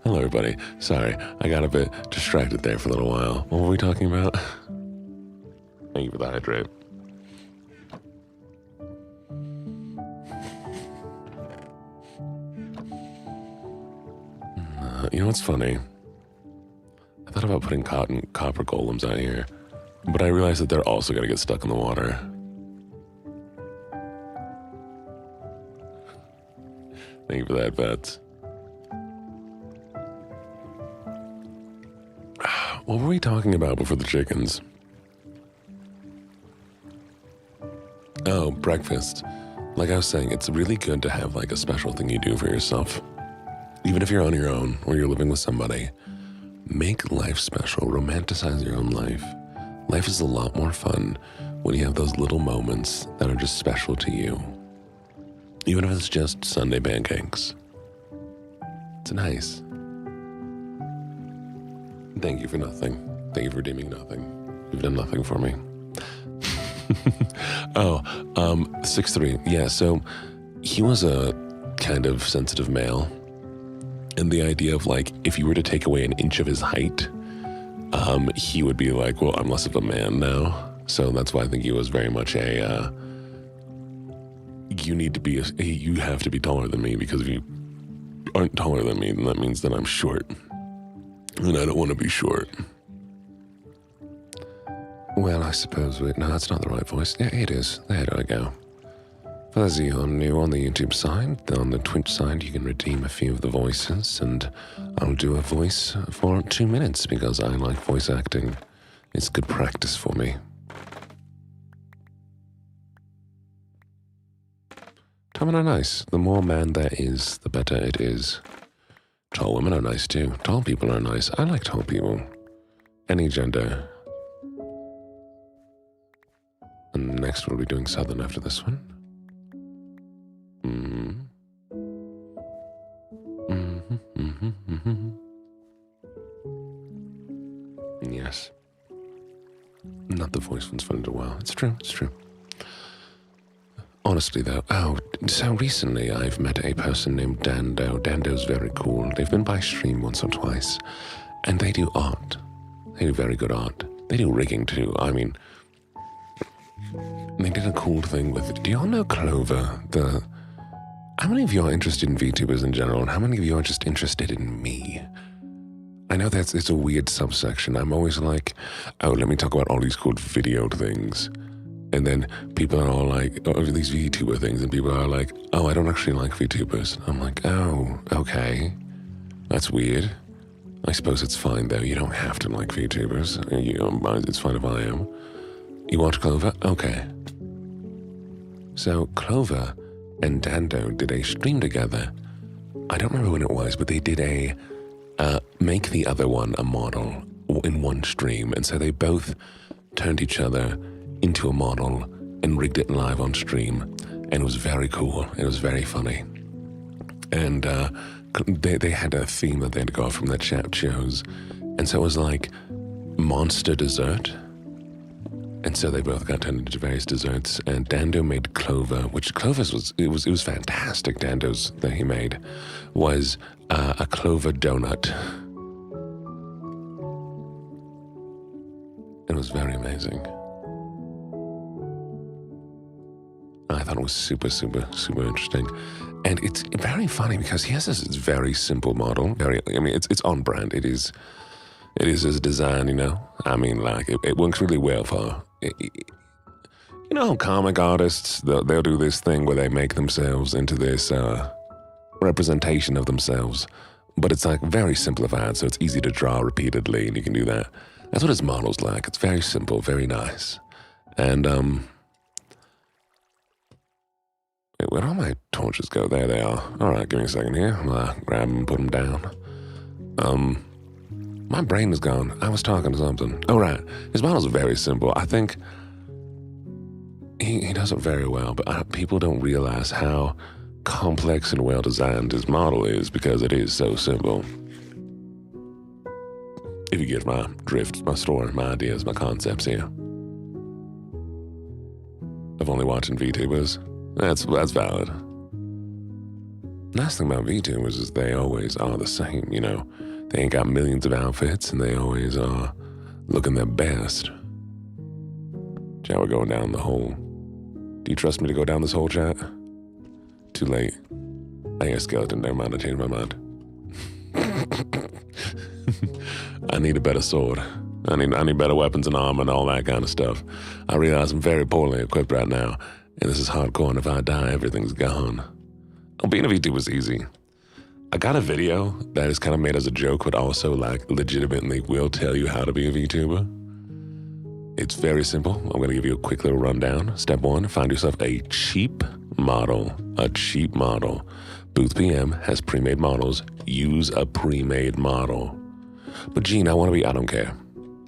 Hello, everybody. Sorry, I got a bit distracted there for a little while. What were we talking about? Thank you for the hydrate. You know what's funny? I thought about putting copper golems out here, but I realized that they're also going to get stuck in the water. Thank you for that, Bets. What were we talking about before the chickens? Oh, breakfast. Like I was saying, it's really good to have like a special thing you do for yourself. Even if you're on your own or you're living with somebody, make life special. Romanticize your own life. Life is a lot more fun when you have those little moments that are just special to you. Even if it's just Sunday pancakes. It's nice. Thank you for nothing. Thank you for redeeming nothing. You've done nothing for me. 6'3". Yeah, so he was a kind of sensitive male. And the idea of like, if you were to take away an inch of his height, he would be like, well, I'm less of a man now. So that's why I think he was very much a, you have to be taller than me, because if you aren't taller than me, then that means that I'm short. And I don't want to be short. Well, I suppose no, that's not the right voice. Yeah, it is. There I go. For those of you who are new on the YouTube side, on the Twitch side, you can redeem a few of the voices, and I'll do a voice for 2 minutes because I like voice acting. It's good practice for me. Tall men are nice. The more man there is, the better it is. Tall women are nice too. Tall people are nice. I like tall people. Any gender. And next we'll be doing Southern after this one. Yes. Not the voice one's fun to well. It's true, it's true. Honestly though, so recently I've met a person named Dando. Dando's very cool. They've been by stream once or twice, and they do art. They do very good art. They do rigging too. I mean, they did a cool thing with, do y'all know Clover? How many of you are interested in VTubers in general, and how many of you are just interested in me? I know it's a weird subsection. I'm always like, oh, let me talk about all these cool video things. And then people are all like, oh, these VTuber things, and people are like, oh, I don't actually like VTubers. I'm like, oh, okay. That's weird. I suppose it's fine, though. You don't have to like VTubers. It's fine if I am. You watch Clover? Okay. So, Clover and Dando did a stream together. I don't remember when it was, but they did a make the other one a model in one stream. And so they both turned each other into a model and rigged it live on stream. And it was very cool. It was very funny. And they had a theme that they had to go off from that chat shows. And so it was like monster dessert. And so they both got turned into various desserts. And Dando made Clover, which Clover's was fantastic. Dando's that he made was a Clover donut. It was very amazing. I thought it was super, super, super interesting. And it's very funny because he has this very simple model. It's on brand. It is his design, you know? I mean, like, it works really well for... You know, comic artists, they'll do this thing where they make themselves into this representation of themselves. But it's, like, very simplified, so it's easy to draw repeatedly, and you can do that. That's what his model's like. It's very simple, very nice. And, where'd all my torches go? There they are. All right, give me a second here. I'm gonna grab them and put them down. My brain is gone. I was talking to something. Oh, right. His model's very simple. I think he does it very well, but people don't realize how complex and well-designed his model is because it is so simple. If you get my drift, my story, my ideas, my concepts here. Of only watching VTubers. That's valid. Nice thing about VTubers is they always are the same, you know. They ain't got millions of outfits, and they always are looking their best. Chat, we're going down the hole. Do you trust me to go down this hole, chat? Too late. I hear a skeleton. Never mind, I changed my mind. I need a better sword. I need better weapons and armor and all that kind of stuff. I realize I'm very poorly equipped right now, and this is hardcore, and if I die, everything's gone. Oh, being a VTuber was easy. I got a video that is kind of made as a joke, but also like legitimately will tell you how to be a VTuber. It's very simple. I'm going to give you a quick little rundown. Step 1, find yourself a cheap model. A cheap model. Booth PM has pre-made models. Use a pre-made model. But Gene, I want to be, I don't care.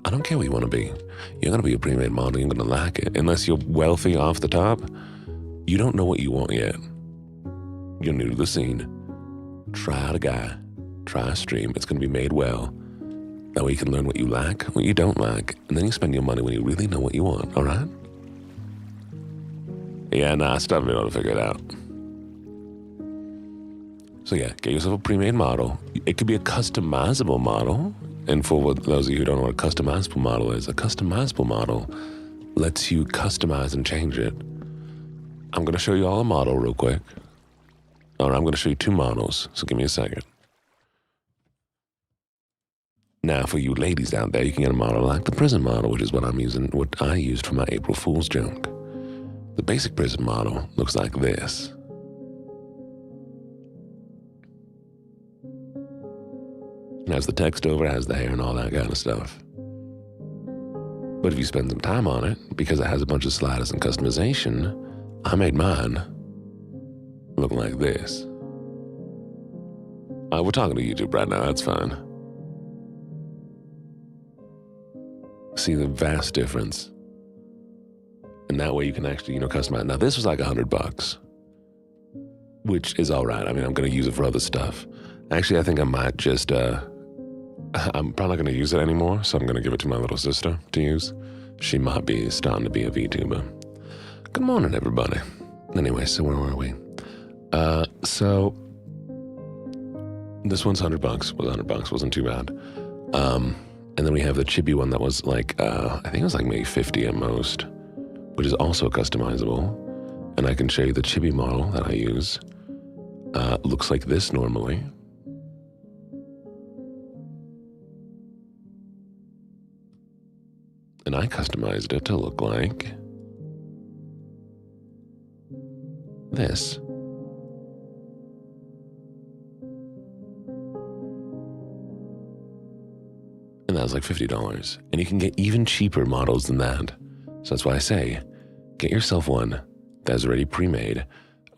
I don't care what you want to be. You're going to be a pre-made model. You're going to like it. Unless you're wealthy off the top, you don't know what you want yet. You're new to the scene. Try out a guy. Try a stream. It's going to be made well. That way you can learn what you like, what you don't like, and then you spend your money when you really know what you want, all right? Yeah, nah, I still haven't been able to figure it out. So yeah, get yourself a pre-made model. It could be a customizable model. And for those of you who don't know what a customizable model is, a customizable model lets you customize and change it. I'm going to show you all a model real quick. All right, I'm going to show you 2 models, so give me a second. Now, for you ladies out there, you can get a model like the prison model, which is what I used for my April Fool's joke. The basic prison model looks like this. It has the text over, it has the hair and all that kind of stuff. But if you spend some time on it, because it has a bunch of sliders and customization, I made mine look like this. We're talking to YouTube right now, that's fine. See the vast difference. And that way you can actually, customize. Now this was like $100, which is all right. I mean, I'm going to use it for other stuff. Actually, I think I might just, I'm probably not going to use it anymore, so I'm going to give it to my little sister to use. She might be starting to be a VTuber. Good morning, everybody. Anyway, so where were we? So this one's $100. Was $100, wasn't too bad. And then we have the chibi one that was like, I think it was like maybe 50 at most, which is also customizable. And I can show you the chibi model that I use. Looks like this normally. And I customized it to look like this. that was like $50. And you can get even cheaper models than that. So that's why I say, get yourself one that's already pre-made,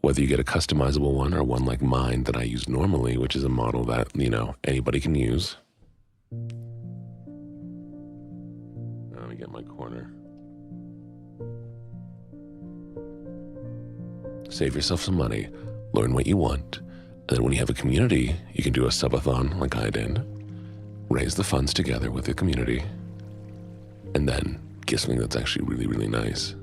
whether you get a customizable one or one like mine that I use normally, which is a model that, anybody can use. Let me get my corner. Save yourself some money, learn what you want, and then when you have a community, you can do a subathon like I did, raise the funds together with the community, and then get something that's actually really, really nice.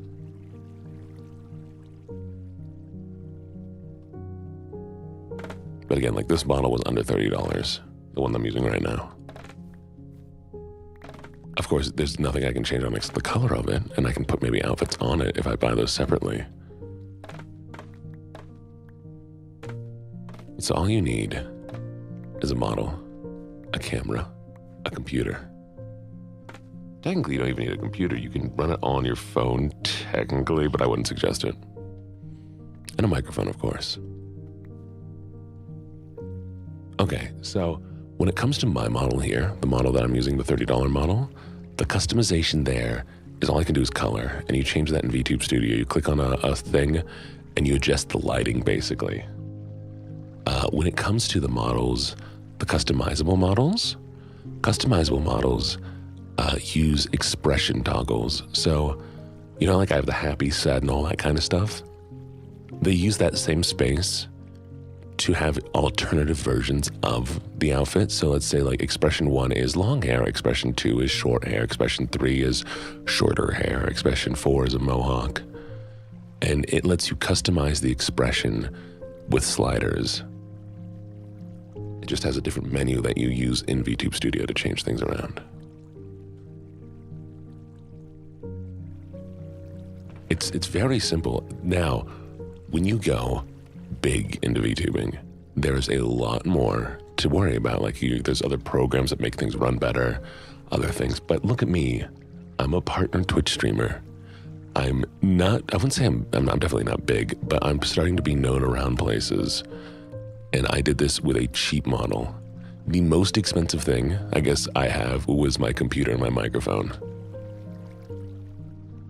But again, like this model was under $30, the one I'm using right now. Of course, there's nothing I can change on except the color of it, and I can put maybe outfits on it if I buy those separately. So all you need is a model, a camera, a computer. Technically, you don't even need a computer. You can run it on your phone, technically, but I wouldn't suggest it. And a microphone, of course. Okay, so when it comes to my model here, the model that I'm using, the $30 model, the customization there is all I can do is color, and you change that in VTube Studio. You click on a thing, and you adjust the lighting, basically. When it comes to the models, the customizable models use expression toggles. So, like I have the happy, sad, and all that kind of stuff. They use that same space to have alternative versions of the outfit. So let's say like expression 1 is long hair, expression 2 is short hair, expression 3 is shorter hair, expression 4 is a mohawk. And it lets you customize the expression with sliders. It just has a different menu that you use in VTube Studio to change things around. It's very simple. Now, when you go big into VTubing, there's a lot more to worry about. Like there's other programs that make things run better, other things. But look at me. I'm a partner Twitch streamer. I wouldn't say I'm definitely not big, but I'm starting to be known around places. And I did this with a cheap model. The most expensive thing I guess I have was my computer and my microphone.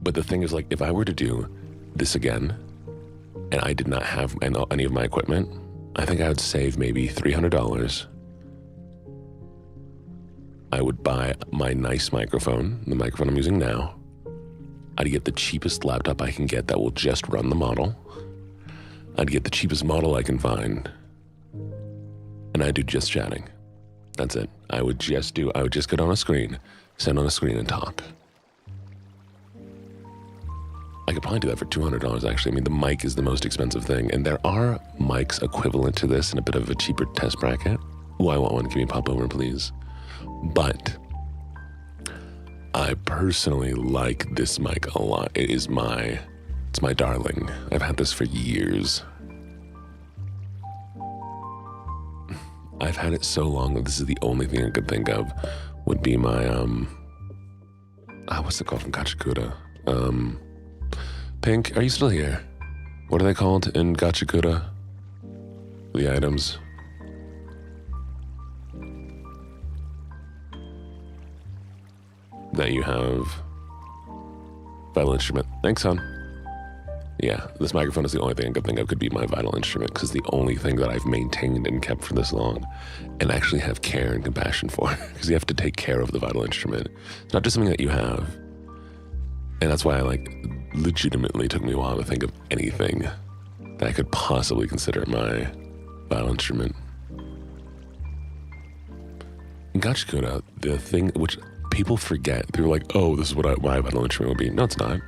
But the thing is, like, if I were to do this again, and I did not have any of my equipment, I think I would save maybe $300. I would buy my nice microphone, the microphone I'm using now. I'd get the cheapest laptop I can get that will just run the model. I'd get the cheapest model I can find. And I'd do just chatting. That's it. I would just get on a screen, stand on a screen and talk. I could probably do that for $200, actually. I mean, the mic is the most expensive thing, and there are mics equivalent to this in a bit of a cheaper test bracket. Ooh, I want one. Can you pop over, please? But I personally like this mic a lot. It's my darling. I've had this for years. I've had it so long that this is the only thing I could think of would be my, what's it called from Gachakuda? Pink, are you still here? What are they called in Gachakuda? The items. That you have. Vital instrument. Thanks, hon. Yeah, this microphone is the only thing I could think of could be my vital instrument, because it's the only thing that I've maintained and kept for this long and actually have care and compassion for, because you have to take care of the vital instrument. It's not just something that you have. And that's why legitimately took me a while to think of anything that I could possibly consider my vital instrument. In Gachakuda, the thing which people forget, they're like, oh, this is what my vital instrument would be. No, it's not.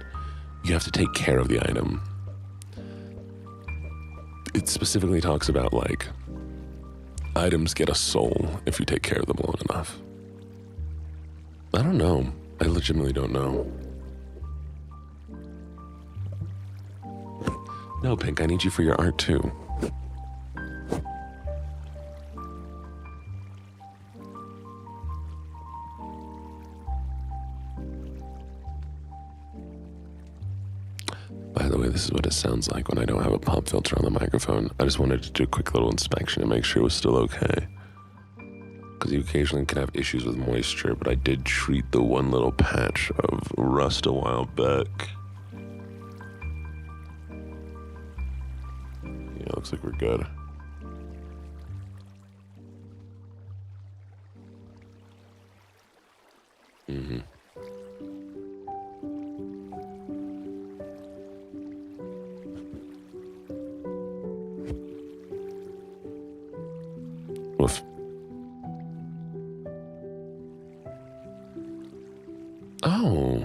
You have to take care of the item. It specifically talks about, like, items get a soul if you take care of them long enough. I don't know. I legitimately don't know. No, Pink, I need you for your art too. By the way, this is what it sounds like when I don't have a pop filter on the microphone. I just wanted to do a quick little inspection and make sure it was still okay. because you occasionally can have issues with moisture, but I did treat the one little patch of rust a while back. Yeah, looks like we're good. Mm-hmm. Woof. Oh.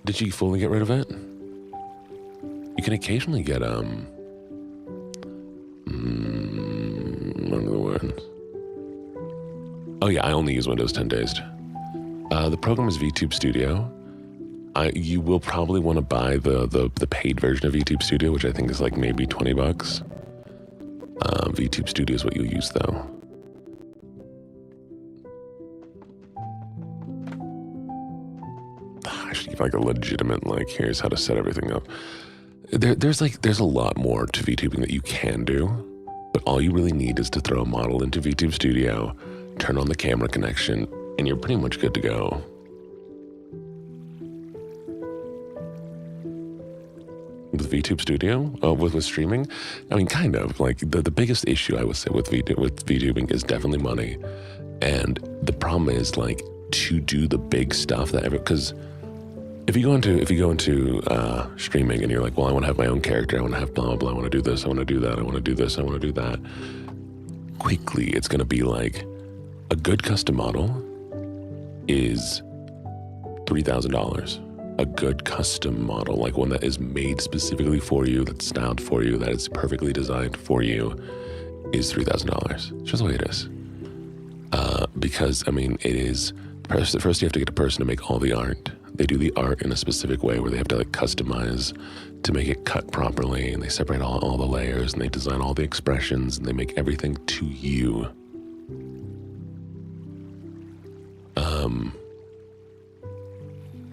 Did you fully get rid of it? You can occasionally get, what are the words? Oh yeah, I only use Windows 10 Dazed. The program is VTube Studio. You will probably want to buy the paid version of VTube Studio, which I think is like maybe $20. VTube Studio is what you'll use though. I should give like a legitimate, like, here's how to set everything up. There's a lot more to VTubing that you can do, but all you really need is to throw a model into VTube Studio, turn on the camera connection, and you're pretty much good to go. With VTube Studio, with streaming, I mean, kind of like the biggest issue I would say with VTubing is definitely money, and the problem is like to do the big stuff that because if you go into streaming and you're like, well, I want to have my own character, I want to have blah blah blah, I want to do this, I want to do that, I want to do this, I want to do that. Quickly, it's going to be like a good custom model is $3,000. A good custom model, like one that is made specifically for you, that's styled for you, that is perfectly designed for you, is $3,000. It's just the way it is. Because, I mean, it is, first you have to get a person to make all the art. They do the art in a specific way where they have to like customize to make it cut properly, and they separate all the layers, and they design all the expressions, and they make everything to you.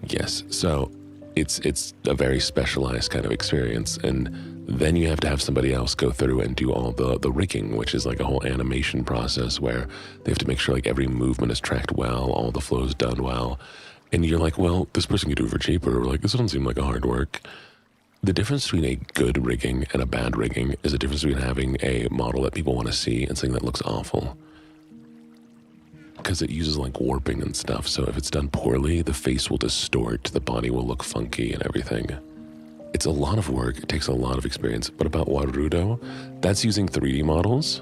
Yes, so it's a very specialized kind of experience, and then you have to have somebody else go through and do all the rigging, which is like a whole animation process where they have to make sure like every movement is tracked well, all the flows done well, and you're like, well, this person can do it for cheaper, or like, this doesn't seem like a hard work. The difference between a good rigging and a bad rigging is the difference between having a model that people want to see and something that looks awful. Because it uses like warping and stuff, so if it's done poorly, the face will distort, the body will look funky and everything. It's a lot of work, it takes a lot of experience. But about Warudo, that's using 3D models,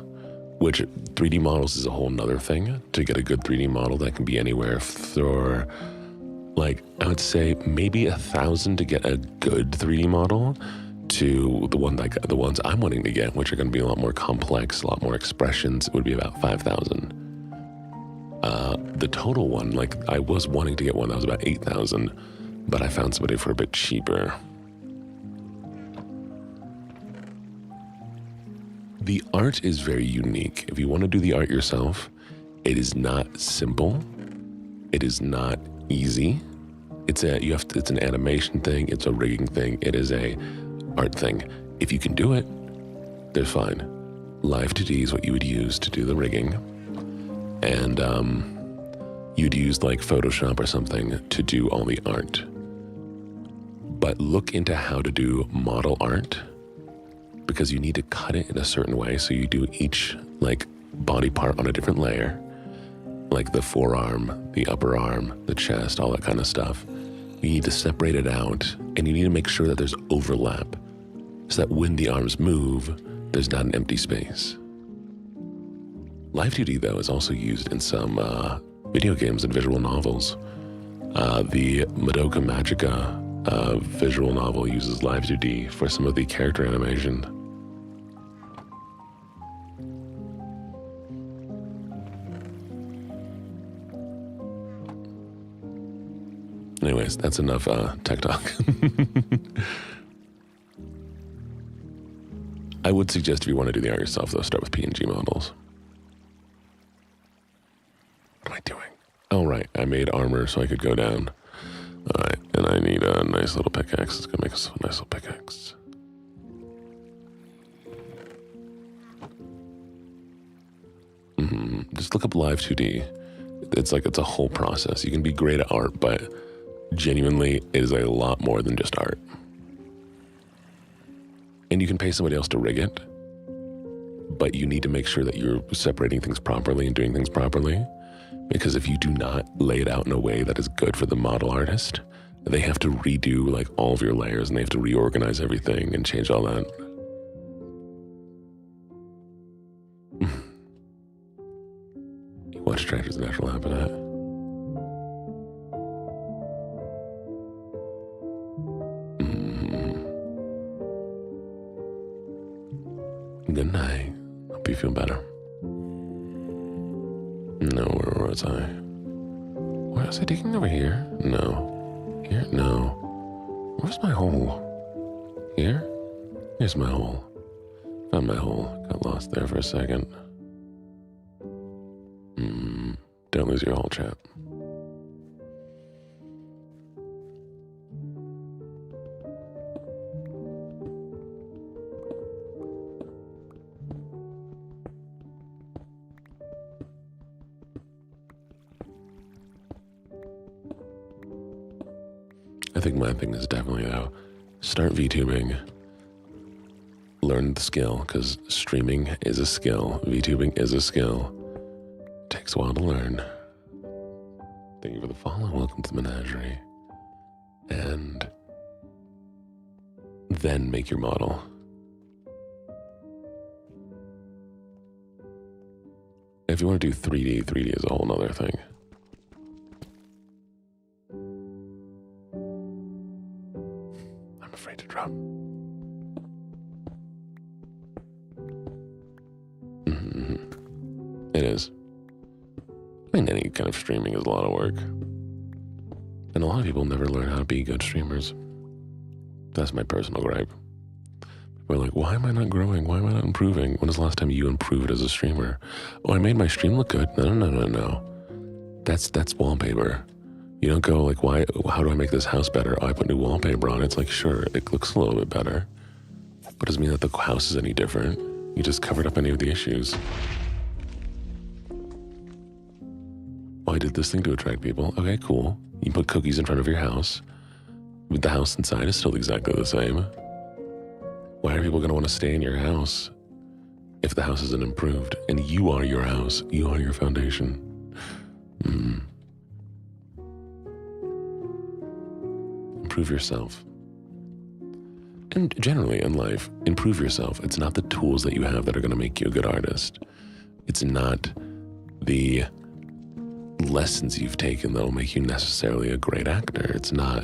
which 3D models is a whole nother thing. To get a good 3D model that can be anywhere for, like, I would say maybe 1,000 to get a good 3D model, to the ones I'm wanting to get, which are going to be a lot more complex, a lot more expressions, it would be about 5,000. The total one, like, I was wanting to get one that was about 8,000, but I found somebody for a bit cheaper. The art is very unique. If you want to do the art yourself, it is not simple. It is not easy. It's an animation thing. It's a rigging thing. It is a art thing. If you can do it, they're fine. Live 2D is what you would use to do the rigging, and you'd use like Photoshop or something to do all the art. But look into how to do model art, because you need to cut it in a certain way. So you do each like body part on a different layer, like the forearm, the upper arm, the chest, all that kind of stuff. You need to separate it out, and you need to make sure that there's overlap so that when the arms move, there's not an empty space. Live 2D, though, is also used in some video games and visual novels. The Madoka Magica visual novel uses Live 2D for some of the character animation. Anyways, that's enough tech talk. I would suggest if you want to do the art yourself, though, start with PNG models. What am I doing? Oh, right. I made armor so I could go down. All right. And I need a nice little pickaxe. It's going to make us a nice little pickaxe. Just just look up live 2D. It's a whole process. You can be great at art, but genuinely it is a lot more than just art. And you can pay somebody else to rig it, but you need to make sure that you're separating things properly and doing things properly. Because if you do not lay it out in a way that is good for the model artist, they have to redo like all of your layers and they have to reorganize everything and change all that. You watch Tractor's Natural Habitat. Good night. Hope you feel better. No, where was I? Where was I digging over here? No. Here? No. Where's my hole? Here? Here's my hole. Found my hole. Got lost there for a second. Don't lose your hole, chat. I think my thing is definitely, though, start VTubing, learn the skill, because streaming is a skill, VTubing is a skill. It takes a while to learn. Thank you for the follow, welcome to the menagerie. And then make your model. If you want to do 3D, 3D is a whole nother thing. Afraid to drop. It is. I mean, any kind of streaming is a lot of work. And a lot of people never learn how to be good streamers. That's my personal gripe. People are like, why am I not growing? Why am I not improving? When was the last time you improved as a streamer? Oh, I made my stream look good. No. That's wallpaper. You don't go like, how do I make this house better? Oh, I put new wallpaper on. It's like, sure, it looks a little bit better, but doesn't mean that the house is any different. You just covered up any of the issues. Oh, I did this thing to attract people. Okay, cool. You put cookies in front of your house. The house inside is still exactly the same. Why are people going to want to stay in your house if the house isn't improved? And you are your house. You are your foundation. Improve yourself. And generally in life, improve yourself. It's not the tools that you have that are going to make you a good artist. It's not the lessons you've taken that will make you necessarily a great actor. It's not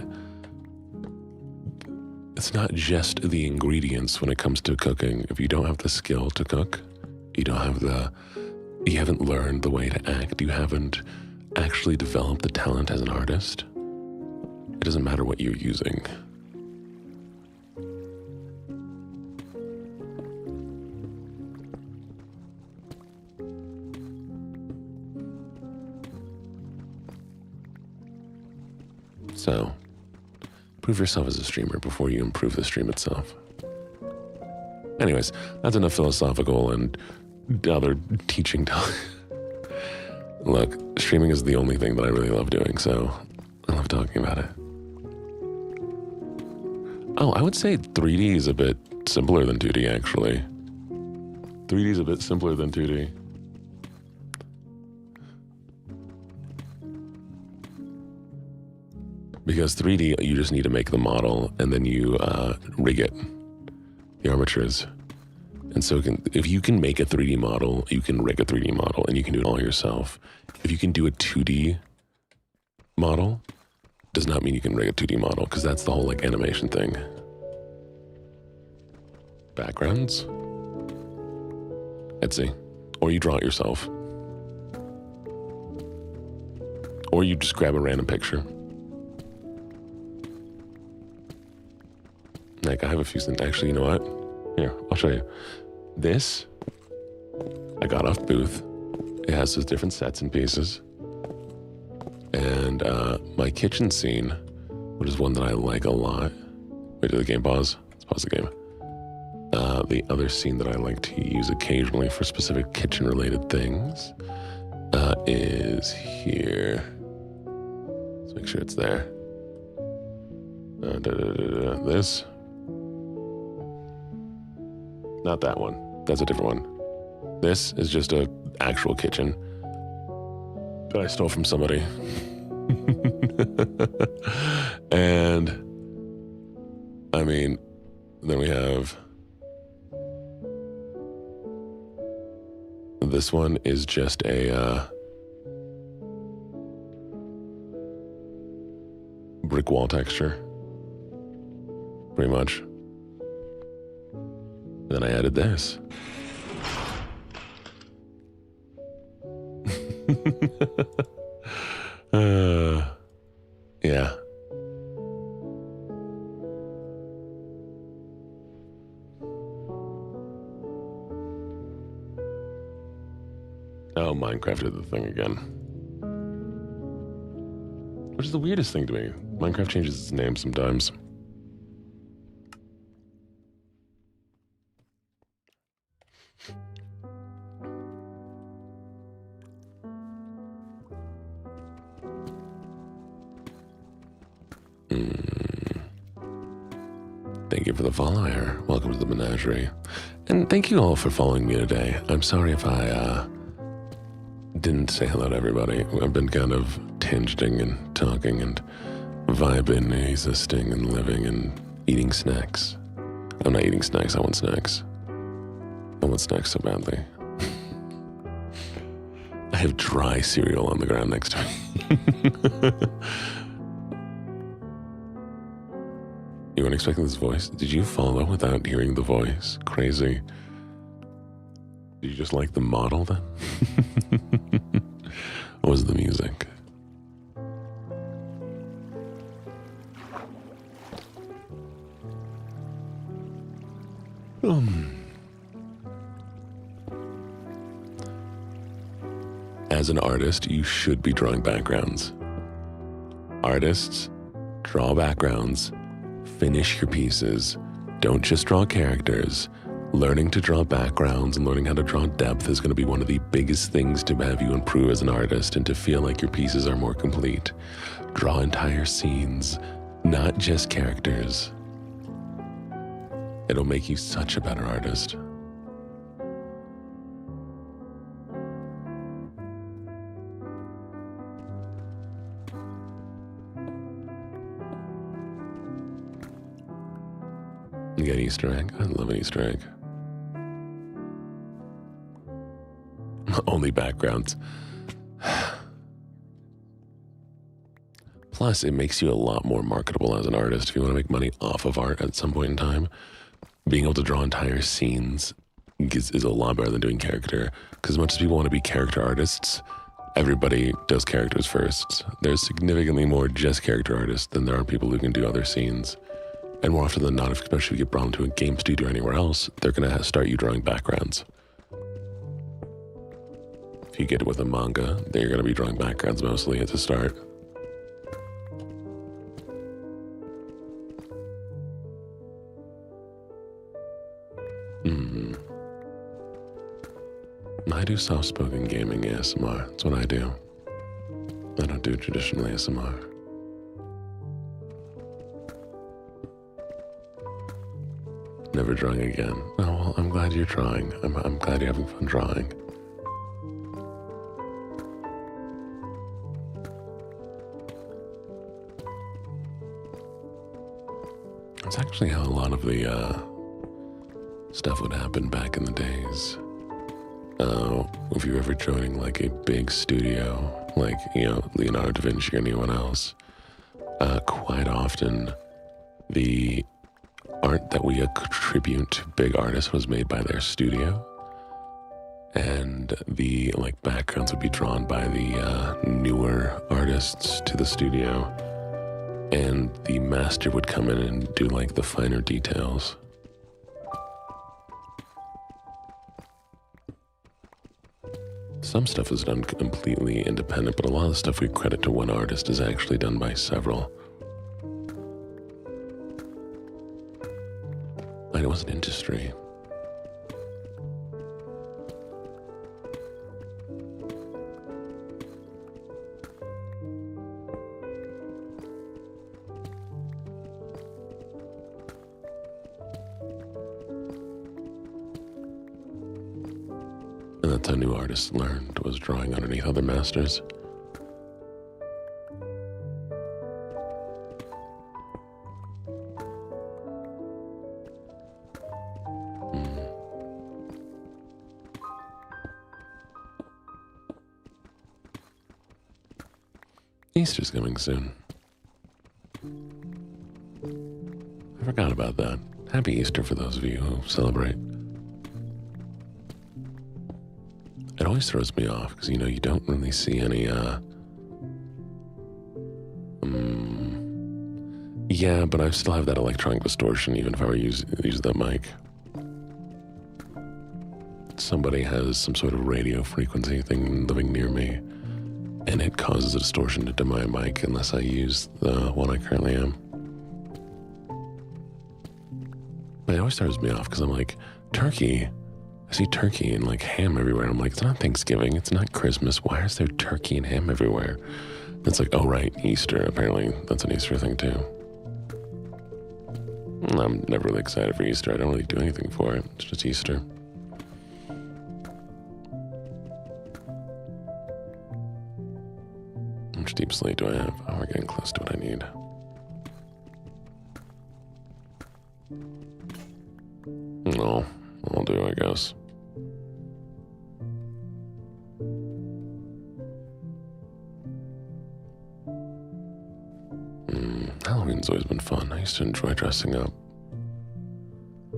just the ingredients when it comes to cooking. If you don't have the skill to cook, you haven't learned the way to act, you haven't actually developed the talent as an artist, it doesn't matter what you're using. So, prove yourself as a streamer before you improve the stream itself. Anyways, that's enough philosophical and other teaching talk. Look, streaming is the only thing that I really love doing, so I love talking about it. Oh, I would say 3D is a bit simpler than 2D, actually. 3D is a bit simpler than 2D. Because 3D, you just need to make the model and then you rig it, the armatures. And so if you can make a 3D model, you can rig a 3D model and you can do it all yourself. If you can do a 2D model, does not mean you can rig a 2D model, because that's the whole like animation thing. Backgrounds? Etsy. Or you draw it yourself. Or you just grab a random picture. Like, I have a few things. Actually, you know what? Here, I'll show you. This, I got off Booth. It has those different sets and pieces. And my kitchen scene, which is one that I like a lot. Wait, did the game pause? Let's pause the game. The other scene that I like to use occasionally for specific kitchen-related things is here. Let's make sure it's there. This. Not that one. That's a different one. This is just a actual kitchen that I stole from somebody. And I mean, then we have this one is just a brick wall texture, pretty much. Then I added this. Yeah. Oh, Minecraft did the thing again. Which is the weirdest thing to me. Minecraft changes its name sometimes. Thank you for the follower. Welcome to the menagerie. And thank you all for following me today. I'm sorry if I didn't say hello to everybody. I've been kind of tinging and talking and vibing, existing and living and eating snacks. I'm not eating snacks, I want snacks. I want snacks so badly. I have dry cereal on the ground next to me. You weren't expecting this voice? Did you follow without hearing the voice? Crazy. Did you just like the model then? What was the music? As an artist, you should be drawing backgrounds. Artists, draw backgrounds. Finish your pieces. Don't just draw characters. Learning to draw backgrounds and learning how to draw depth is going to be one of the biggest things to have you improve as an artist and to feel like your pieces are more complete. Draw entire scenes, not just characters. It'll make you such a better artist. You get an Easter egg? I love an Easter egg. Only backgrounds. Plus, it makes you a lot more marketable as an artist. If you want to make money off of art at some point in time, being able to draw entire scenes is a lot better than doing character. Because as much as people want to be character artists, everybody does characters first. There's significantly more just character artists than there are people who can do other scenes. And more often than not, especially if you get brought into a game studio or anywhere else, they're going to start you drawing backgrounds. If you get it with a manga, then you're going to be drawing backgrounds mostly at the start. I do soft-spoken gaming ASMR. That's what I do. I don't do traditional ASMR. Never drawing again. Oh, well, I'm glad you're drawing. I'm glad you're having fun drawing. It's actually how a lot of the stuff would happen back in the days. If you're ever joining like a big studio, like, Leonardo da Vinci or anyone else, quite often the art that we attribute to big artists was made by their studio, and the backgrounds would be drawn by the newer artists to the studio, and the master would come in and do the finer details. Some stuff is done completely independent, but a lot of the stuff we credit to one artist is actually done by several. And it was an industry. That's how new artists learned, was drawing underneath other masters. Easter's coming soon. I forgot about that. Happy Easter for those of you who celebrate. It always throws me off because, you know, you don't really see any, yeah, but I still have that electronic distortion even if I were use that mic. Somebody has some sort of radio frequency thing living near me, and it causes a distortion to my mic unless I use the one I currently am. But it always throws me off because I'm like, turkey. I see turkey and like ham everywhere. And I'm like, it's not Thanksgiving. It's not Christmas. Why is there turkey and ham everywhere? And it's like, oh, right, Easter. Apparently that's an Easter thing too. I'm never really excited for Easter. I don't really do anything for it. It's just Easter. How much deep slate do I have? Oh, we're getting close to what I need. No, I'll do, I guess. Halloween's always been fun. I used to enjoy dressing up.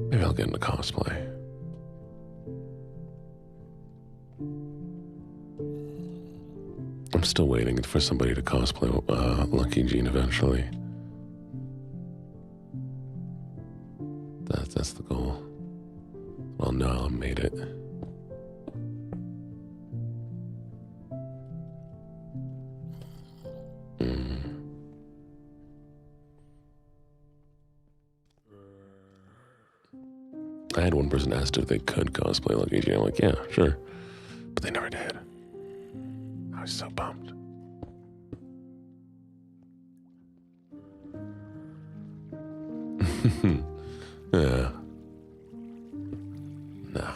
Maybe I'll get into cosplay. I'm still waiting for somebody to cosplay Lucky Jene eventually. That's the goal. Well, no, I made it. I had one person asked if they could cosplay Lucky Jene. I'm like, yeah, sure. But they never did. I was so bummed. Yeah. No.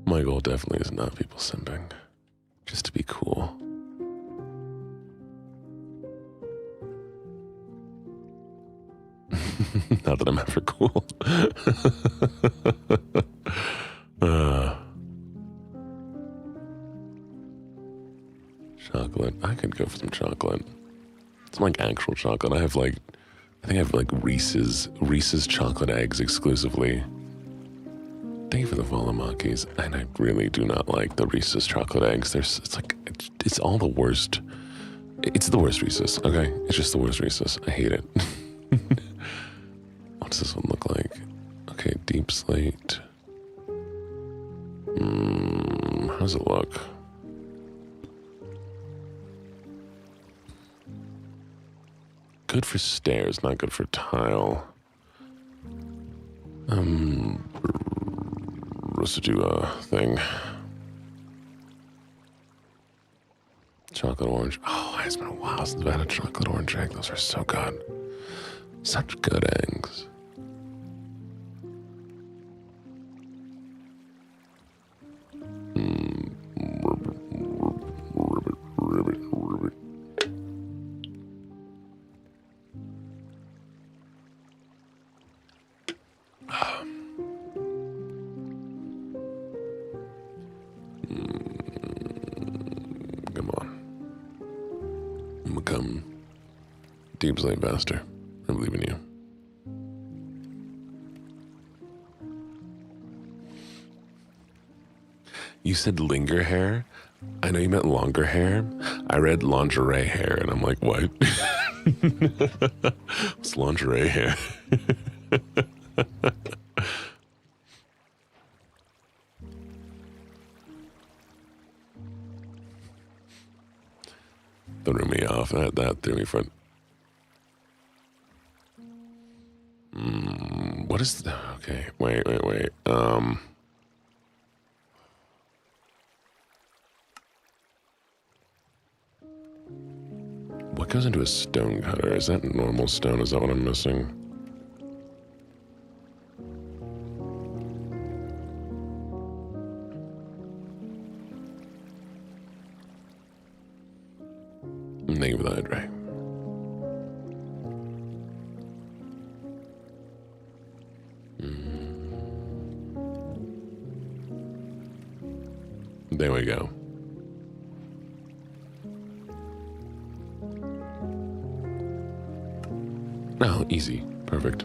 My goal definitely is not people simping. Just to be cool. Not that I'm ever cool. Chocolate. I could go for some chocolate. It's like actual chocolate. I think I have like Reese's chocolate eggs exclusively. Thank you for the follow, Monkeys. And I really do not like the Reese's chocolate eggs. It's all the worst. It's the worst Reese's, okay? It's just the worst Reese's. I hate it. What does this one look like? Okay, deep slate. How does it look? Good for stairs, not good for tile. Residue thing. Chocolate orange. Oh, it's been a while since I've had a chocolate orange egg. Those are so good. Such good eggs. Come on. Become deep slate master. I believe in you. You said linger hair? I know you meant longer hair. I read lingerie hair, and I'm like, what? What's lingerie hair? Threw me off. That threw me for... What is... Okay, wait. What goes into a stone cutter? Is that normal stone? Is that what I'm missing? Thank you for that, Dre. There we go. Oh, easy. Perfect.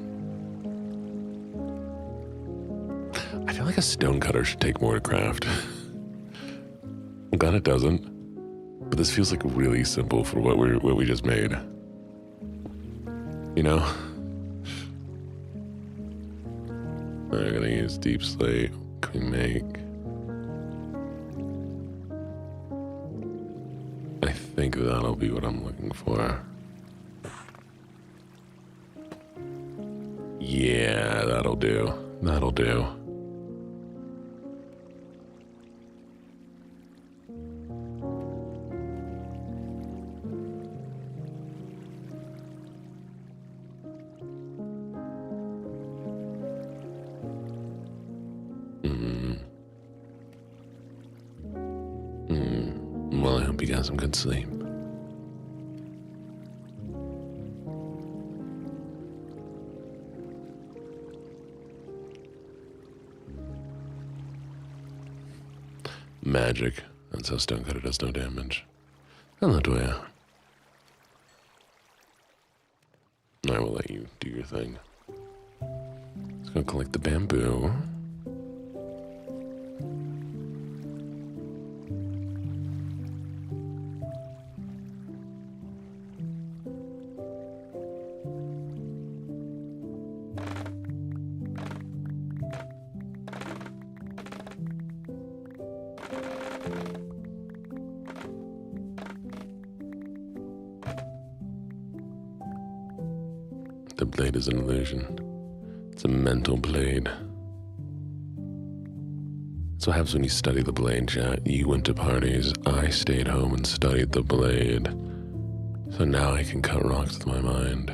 I feel like a stonecutter should take more to craft. I'm glad it doesn't. But this feels like really simple for what we just made. You know? I'm gonna use deep slate. Can we make? I think that'll be what I'm looking for. Yeah, that'll do. That'll do. Well, I hope you got some good sleep. Magic. That's how stonecutter does no damage. Hello, Toya. I will let you do your thing. Let's go collect the bamboo. The blade is an illusion. It's a mental blade. That's what happens when you study the blade, chat. You went to parties, I stayed home and studied the blade. So now I can cut rocks with my mind.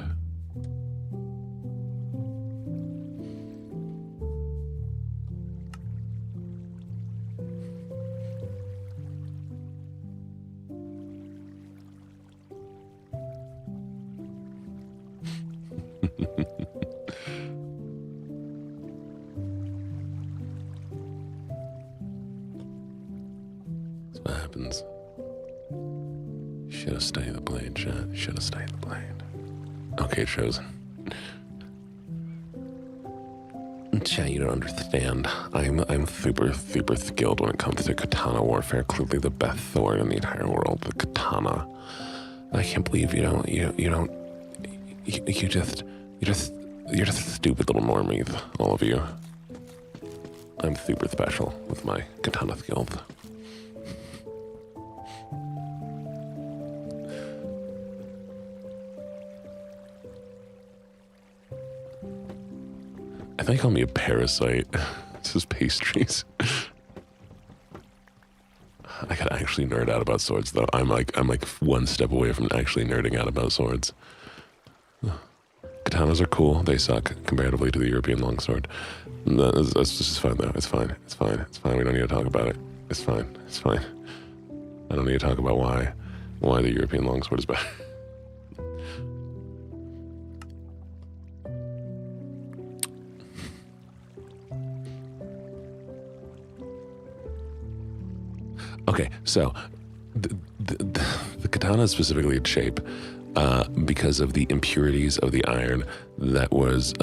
That's what happens. Should have studied the blade, chat. Should have studied the blade. Okay, chosen. Chat, you don't understand. I'm super skilled when it comes to katana warfare. Clearly the best sword in the entire world, the katana. I can't believe you're just stupid little normies, all of you. I'm super special with my katana skills. I think they call me a parasite. This is pastries. I gotta actually nerd out about swords, though. I'm like one step away from actually nerding out about swords. Katanas are cool. They suck comparatively to the European longsword. That's just fine, though. It's fine. It's fine. It's fine. We don't need to talk about it. It's fine. It's fine. I don't need to talk about why the European longsword is better. Okay, so the katana is specifically its shape because of the impurities of the iron that was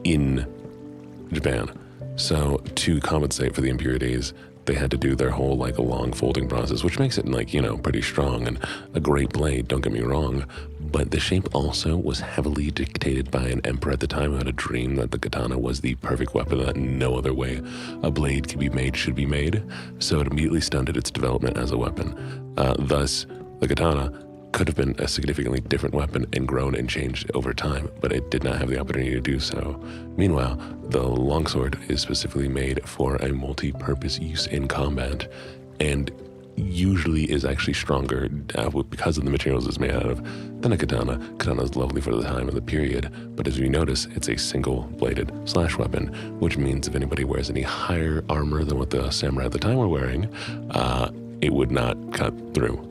in Japan. So to compensate for the impurities, they had to do their whole like a long folding process, which makes it like, you know, pretty strong and a great blade, don't get me wrong. But the shape also was heavily dictated by an emperor at the time who had a dream that the katana was the perfect weapon, that no other way a blade could be made should be made. So it immediately stunted its development as a weapon. Thus, the katana could have been a significantly different weapon and grown and changed over time, but it did not have the opportunity to do so. Meanwhile, the longsword is specifically made for a multi-purpose use in combat, and usually is actually stronger because of the materials it's made out of than a katana. Katana is lovely for the time of the period, but as you notice, it's a single-bladed slash weapon, which means if anybody wears any higher armor than what the samurai at the time were wearing, it would not cut through.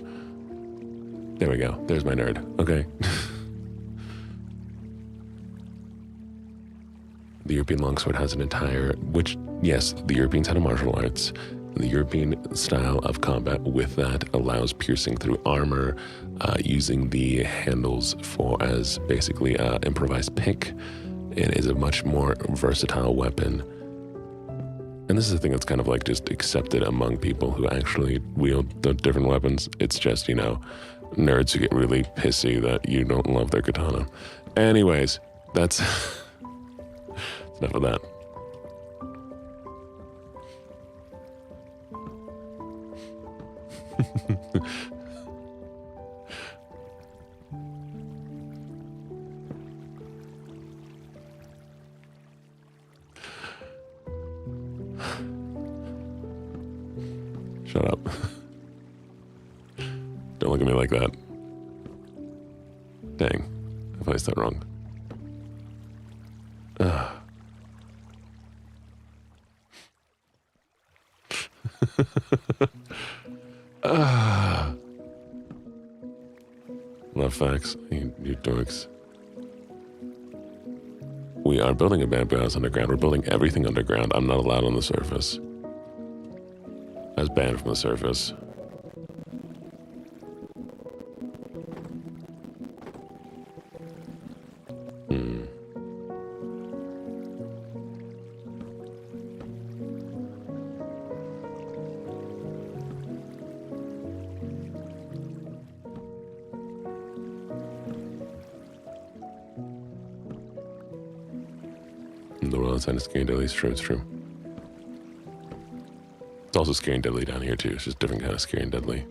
There we go. There's my nerd. Okay. The European longsword has an entire, which, yes, the Europeans had a martial arts. The European style of combat with that allows piercing through armor, using the handles for as basically an improvised pick. It is a much more versatile weapon. And this is a thing that's kind of like just accepted among people who actually wield the different weapons. It's just, you know, nerds who get really pissy that you don't love their katana. Anyways, that's enough of that. Shut up. Don't look at me like that. Dang, I placed that wrong. Love facts, you dorks. We are building a bamboo house underground. We're building everything underground. I'm not allowed on the surface. I was banned from the surface. The world outside is scary and deadly. It's true, it's true. It's also scary and deadly down here too. It's just different kind of scary and deadly.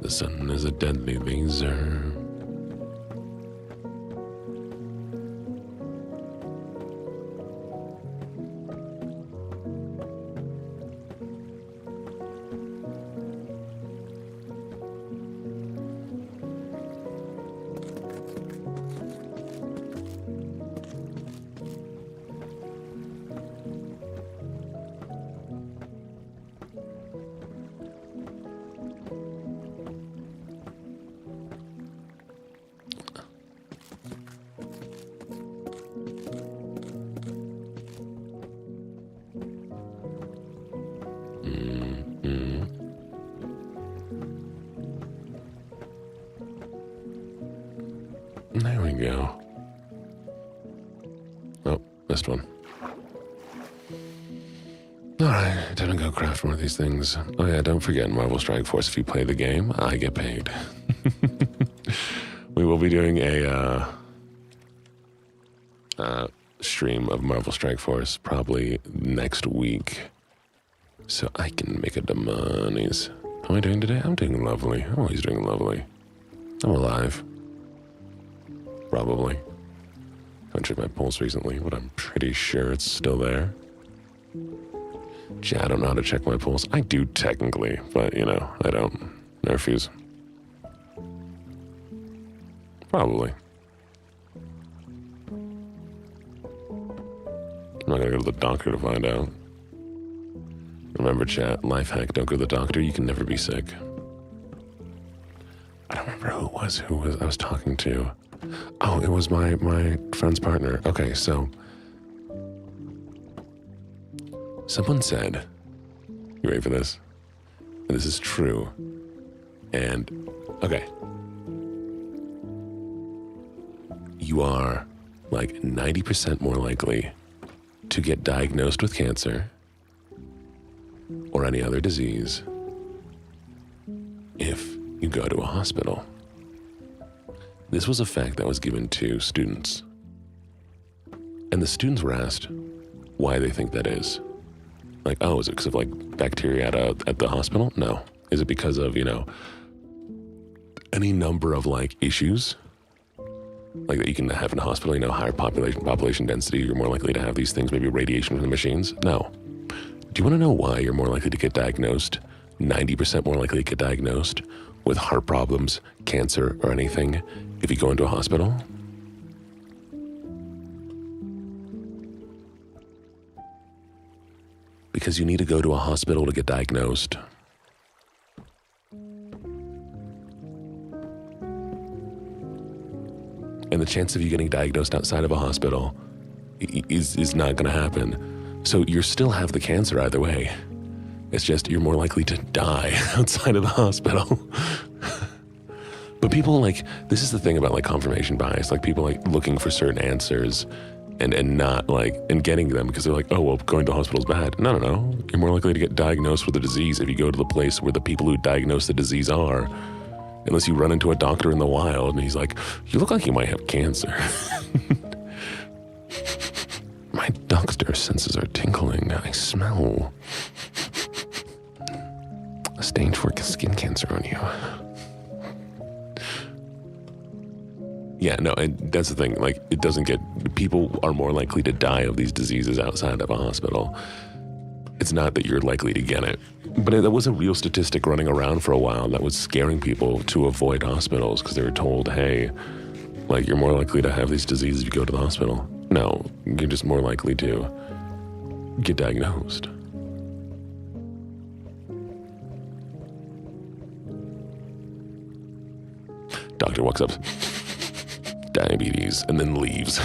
The sun is a deadly laser. There we go. Oh, missed one. Alright, time to go craft one of these things. Oh yeah, don't forget Marvel Strike Force, if you play the game, I get paid. We will be doing a stream of Marvel Strike Force probably next week. So I can make it the monies. How am I doing today? I'm doing lovely. I'm always doing lovely. I'm alive. Probably. Haven't checked my pulse recently, but I'm pretty sure it's still there. Gee, I don't know how to check my pulse. I do technically, but you know, I don't. I refuse. Probably. I'm not gonna go to the doctor to find out. Remember, chat, life hack, don't go to the doctor. You can never be sick. I don't remember who I was talking to. Oh, it was my friend's partner. Okay, so someone said, you ready for this? And this is true. And, okay. You are like 90% more likely to get diagnosed with cancer or any other disease if you go to a hospital. This was a fact that was given to students. And the students were asked why they think that is. Like, oh, is it because of like bacteria at the hospital? No. Is it because of, you know, any number of like issues like that you can have in a hospital, you know, higher population density, you're more likely to have these things, maybe radiation from the machines? No. Do you want to know why you're more likely to get diagnosed, 90% more likely to get diagnosed with heart problems, cancer, or anything if you go into a hospital? because you need to go to a hospital to get diagnosed. And the chance of you getting diagnosed outside of a hospital is not going to happen. So you still have the cancer either way. It's just you're more likely to die outside of the hospital. But people this is the thing about confirmation bias. People looking for certain answers and not and getting them because they're oh, well, going to the hospital is bad. No. You're more likely to get diagnosed with a disease if you go to the place where the people who diagnose the disease are. Unless you run into a doctor in the wild and he's you look like you might have cancer. My doctor's senses are tingling. I smell a stage 4 skin cancer on you. Yeah, no, and that's the thing. It doesn't people are more likely to die of these diseases outside of a hospital. It's not that you're likely to get it. But that was a real statistic running around for a while that was scaring people to avoid hospitals because they were told, hey, you're more likely to have these diseases if you go to the hospital. No, you're just more likely to get diagnosed. Doctor walks up, diabetes, and then leaves.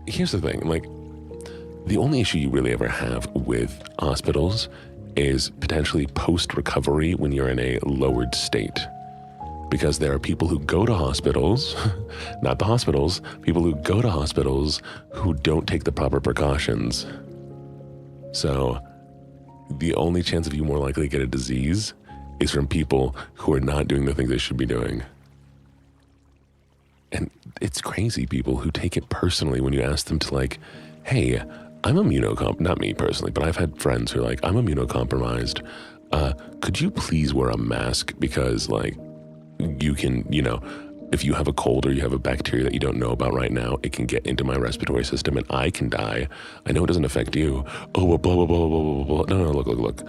Here's the thing, the only issue you really ever have with hospitals is potentially post-recovery when you're in a lowered state. Because there are people who go to hospitals, not the hospitals, people who go to hospitals who don't take the proper precautions. So the only chance of you more likely to get a disease is from people who are not doing the things they should be doing. And it's crazy, people who take it personally when you ask them to hey, I'm not me personally, but I've had friends who are I'm immunocompromised. Could you please wear a mask? Because you can, if you have a cold or you have a bacteria that you don't know about right now, it can get into my respiratory system and I can die. I know it doesn't affect you. Oh, well, blah, blah, blah, blah, blah, blah. No, look.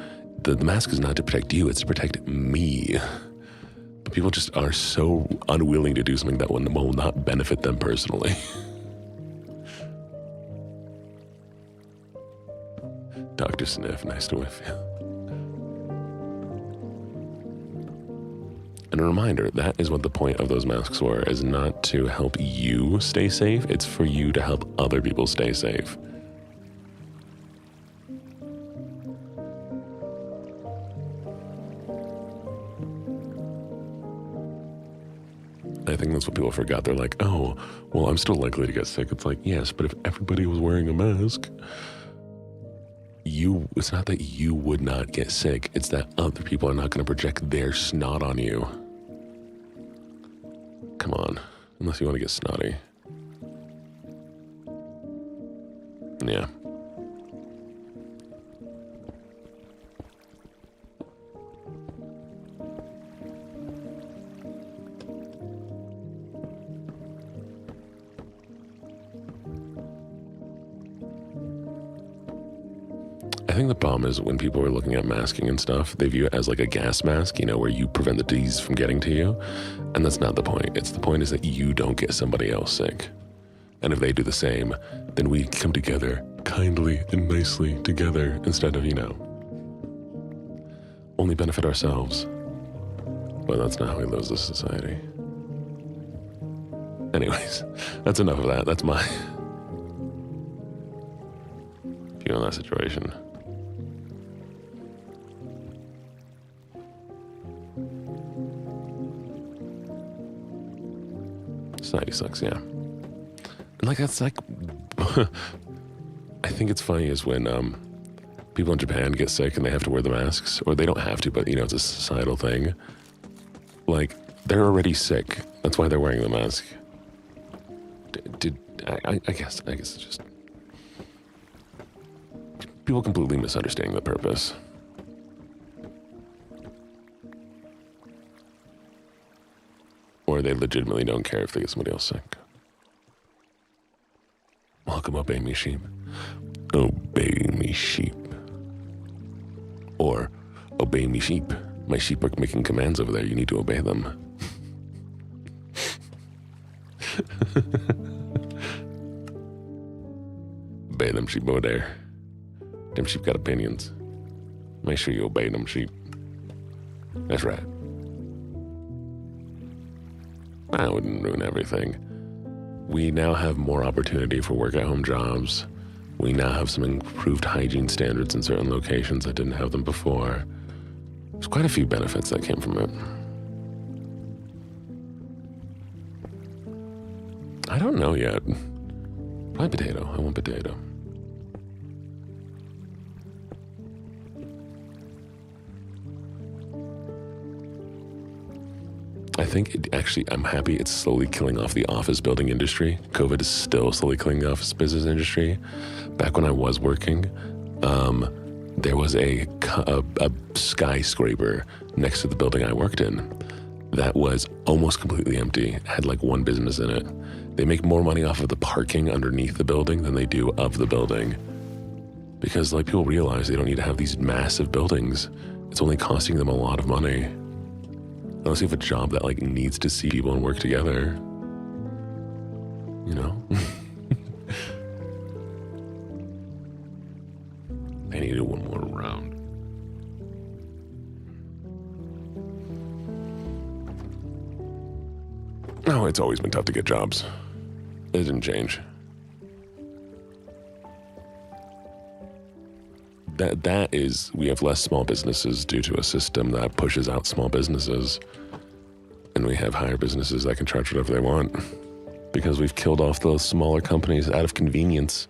The mask is not to protect you, it's to protect me. But people just are so unwilling to do something that will not benefit them personally. Dr. Sniff, nice to whiff you. And a reminder, that is what the point of those masks were, is not to help you stay safe, it's for you to help other people stay safe. I think that's what people forgot. They're oh, well, I'm still likely to get sick. It's yes, but if everybody was wearing a mask, it's not that you would not get sick. It's that other people are not going to project their snot on you. Come on, unless you want to get snotty. Yeah. I think the problem is when people are looking at masking and stuff, they view it as a gas mask, where you prevent the disease from getting to you. And that's not the point. The point is that you don't get somebody else sick. And if they do the same, then we come together kindly and nicely together instead of, only benefit ourselves. But that's not how we live as a society. Anyways, that's enough of that. That's my view on that situation. Society sucks, yeah. And that's I think it's funny is when people in Japan get sick and they have to wear the masks, or they don't have to, but it's a societal thing. They're already sick. That's why they're wearing the mask. I guess it's just people completely misunderstanding the purpose. Or they legitimately don't care if they get somebody else sick. Welcome, obey me, sheep. Obey me, sheep. Or obey me, sheep. My sheep are making commands over there. You need to obey them. Obey them, sheep over there. Them sheep got opinions. Make sure you obey them, sheep. That's right. I wouldn't ruin everything. We now have more opportunity for work-at-home jobs. We now have some improved hygiene standards in certain locations that didn't have them before. There's quite a few benefits that came from it. I don't know yet. Probably potato. I want potato. I think I'm happy it's slowly killing off the office building industry. COVID is still slowly killing the office business industry. Back when I was working, there was a skyscraper next to the building I worked in that was almost completely empty. It had like one business in it. They make more money off of the parking underneath the building than they do of the building. Because like people realize they don't need to have these massive buildings. It's only costing them a lot of money. Unless you have a job that like needs to see people and work together, you know? I need to do one more round. Oh, it's always been tough to get jobs. It didn't change. That is, we have less small businesses due to a system that pushes out small businesses. And we have higher businesses that can charge whatever they want. Because we've killed off those smaller companies out of convenience.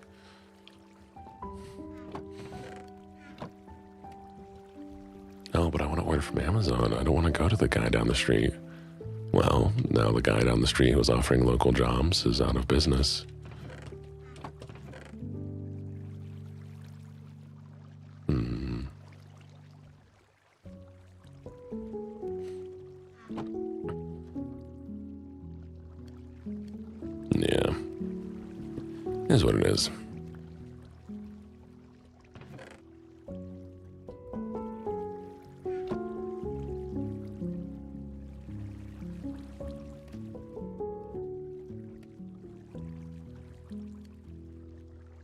Oh, but I want to order from Amazon. I don't want to go to the guy down the street. Well, now the guy down the street who was offering local jobs is out of business. Yeah. It is what it is.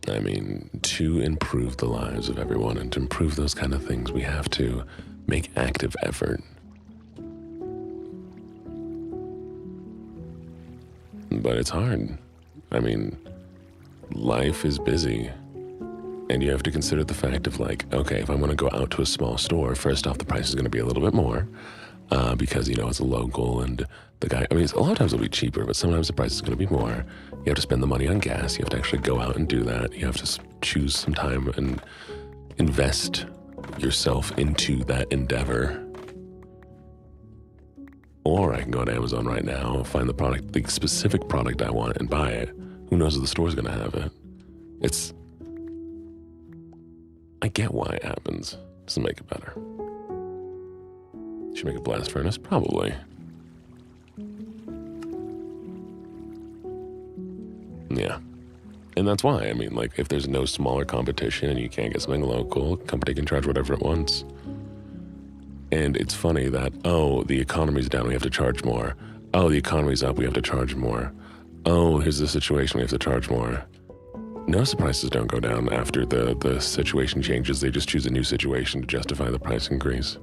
I mean, to improve the lives of everyone and to improve those kind of things, we have to make active effort. But it's hard. I mean, life is busy. And you have to consider the fact of like, okay, if I want to go out to a small store, first off, the price is going to be a little bit more because, you know, it's a local and the guy, I mean, a lot of times it'll be cheaper, but sometimes the price is going to be more. You have to spend the money on gas. You have to actually go out and do that. You have to choose some time and invest yourself into that endeavor. Or I can go to Amazon right now, find the product, the specific product I want and buy it. Who knows if the store's going to have it? I get why it happens. Doesn't make it better. Should make a blast furnace? Probably. Yeah. And that's why, I mean, like, if there's no smaller competition and you can't get something local, company can charge whatever it wants. And it's funny that, oh, the economy's down, we have to charge more. Oh, the economy's up, we have to charge more. Oh, here's the situation, we have to charge more. Notice the prices don't go down after the situation changes. They just choose a new situation to justify the price increase.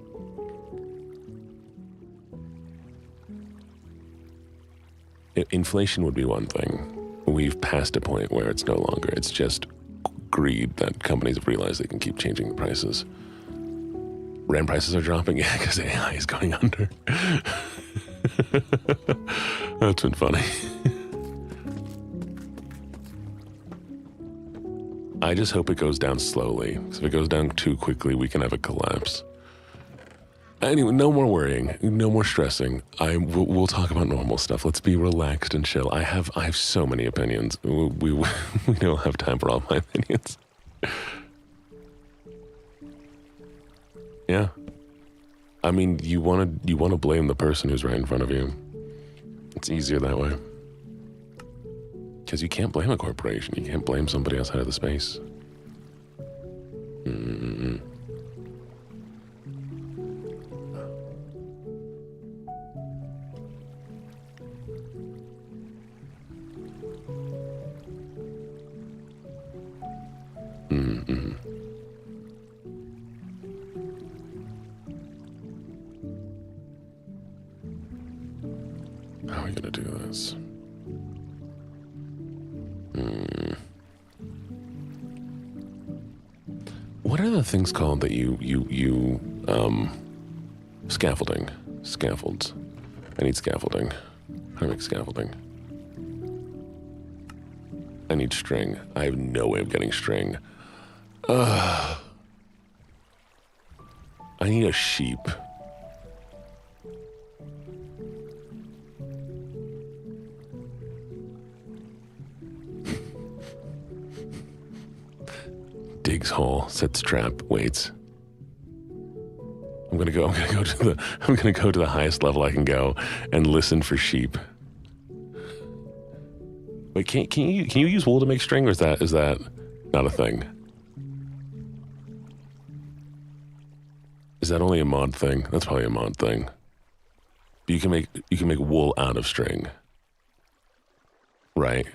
Inflation would be one thing. We've passed a point where it's no longer. It's just greed that companies have realized they can keep changing the prices. RAM prices are dropping, yeah, because AI is going under. That's been funny. I just hope it goes down slowly, because if it goes down too quickly, we can have a collapse. Anyway, no more worrying, no more stressing. We'll talk about normal stuff. Let's be relaxed and chill. I have so many opinions. We don't have time for all my opinions. Yeah. I mean, you want to blame the person who's right in front of you. It's easier that way. Because you can't blame a corporation. You can't blame somebody outside of the space. I gonna do this? What are the things called that you scaffolding? Scaffolds. I need scaffolding. How do I make scaffolding? I need string. I have no way of getting string. I need a sheep. Digs hole, sets trap, waits. I'm gonna go to the highest level I can go and listen for sheep. Wait, can you use wool to make string, or is that not a thing? Is that only a mod thing? That's probably a mod thing. But you can make wool out of string. Right.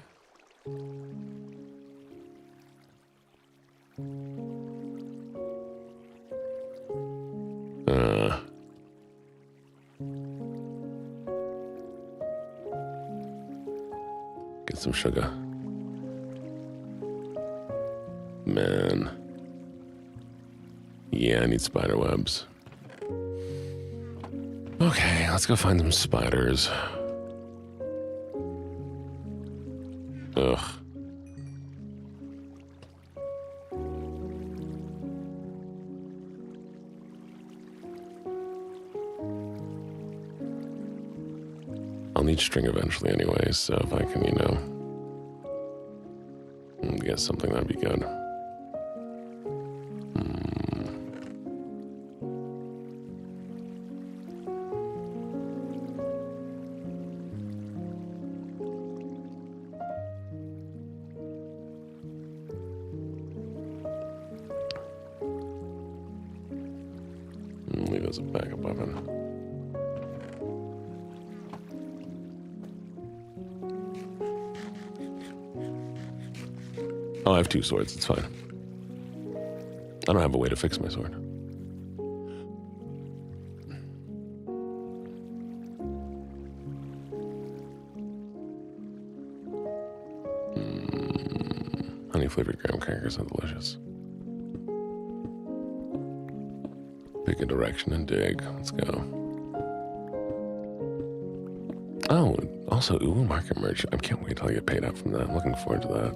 Get some sugar. Man. Yeah, I need spider webs. Okay, let's go find some spiders. Ugh. I'll need string eventually anyways, so if I can, get something, that'd be good. Leave as a backup weapon. Oh, I have 2 swords, it's fine. I don't have a way to fix my sword. Honey flavored graham crackers are delicious. Pick a direction and dig. Let's go. Oh, also Uwu Market merch. I can't wait till I get paid out from that. I'm looking forward to that.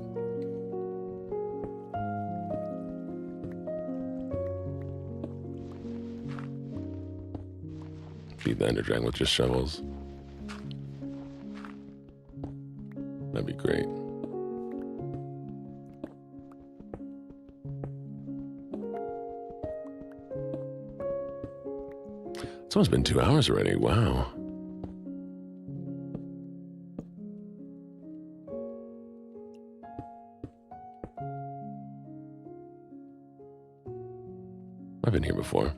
Feed the Ender Dragon with just shovels. That'd be great. It's almost been 2 hours already. Wow. I've been here before.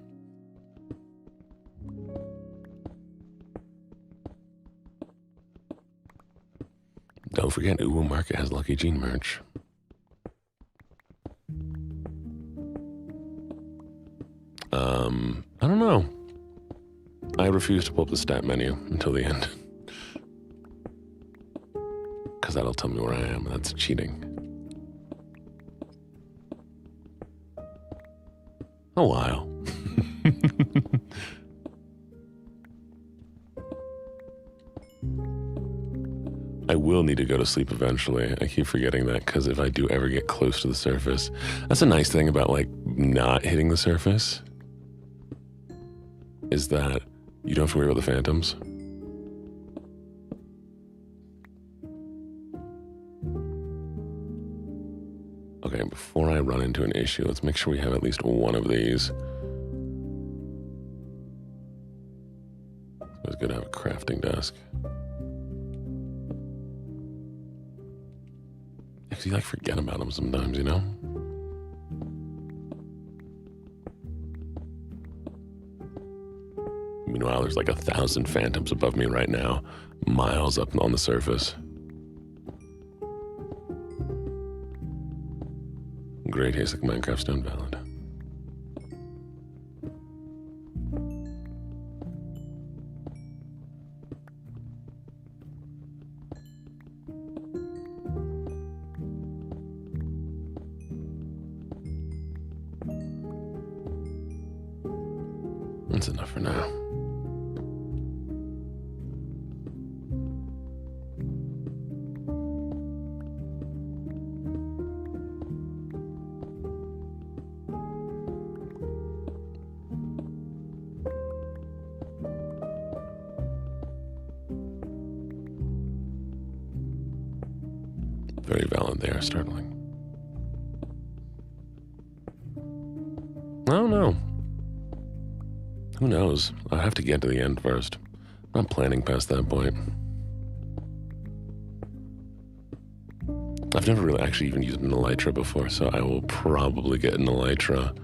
Don't forget, Uwu Market has Lucky Gene merch. I don't know. I refuse to pull up the stat menu until the end. Because that'll tell me where I am, and that's cheating. A while. I will need to go to sleep eventually. I keep forgetting that because if I do ever get close to the surface, that's a nice thing about like not hitting the surface, is that you don't have to worry about the phantoms. Okay, before I run into an issue, let's make sure we have at least one of these. It's good to have a crafting desk. Because you like forget about them sometimes, you know? Meanwhile, there's like 1,000 phantoms above me right now, miles up on the surface. Great Haystack Minecraft Stone Valid. That's enough for now. Very valid. They are startling. I don't know. Who knows? I have to get to the end first. I'm not planning past that point. I've never really actually even used an elytra before, so I will probably get an elytra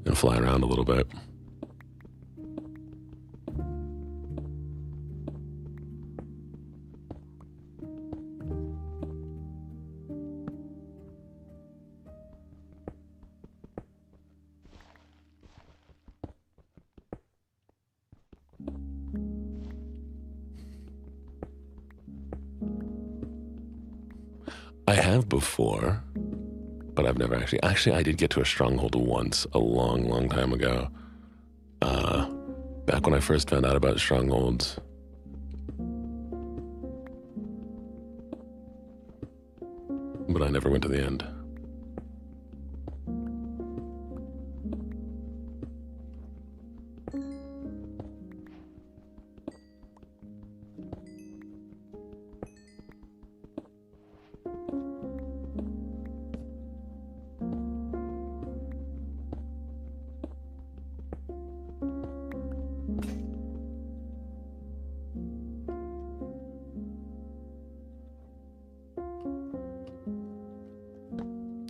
and fly around a little bit. I have before, but I've never actually, I did get to a stronghold once, a long, long time ago. Back when I first found out about strongholds. But I never went to the end.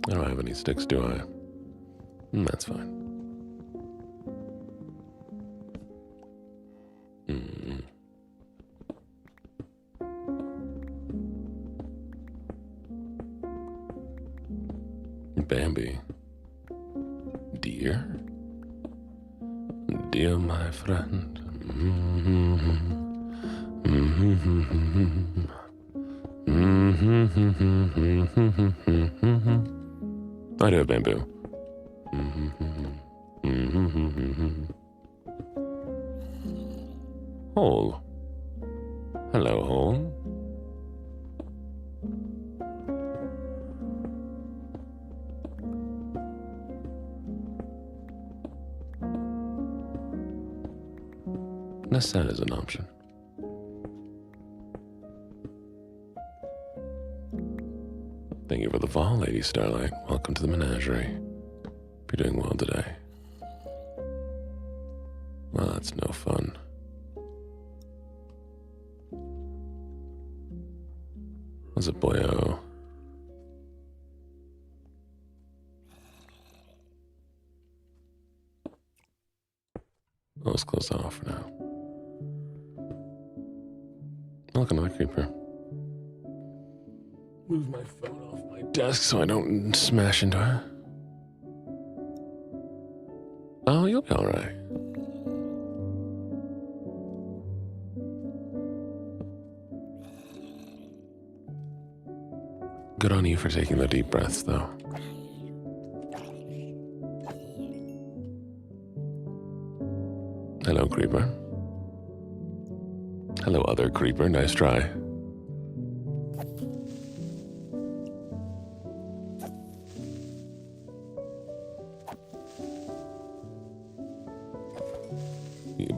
I don't have any sticks, do I? That's fine. Bambi. Dear? Dear my friend. I do have bamboo. Hole. Hello, hole. Guess that is an option. Thank you for the fall, Lady Starlight. Welcome to the menagerie. Hope you're doing well today. Well, that's no fun. What's it, boyo? Let's close that off for now. Look, another creeper. Move my phone off my desk so I don't smash into it. Oh, you'll be alright. Good on you for taking the deep breaths, though. Hello, creeper. Hello, other creeper. Nice try.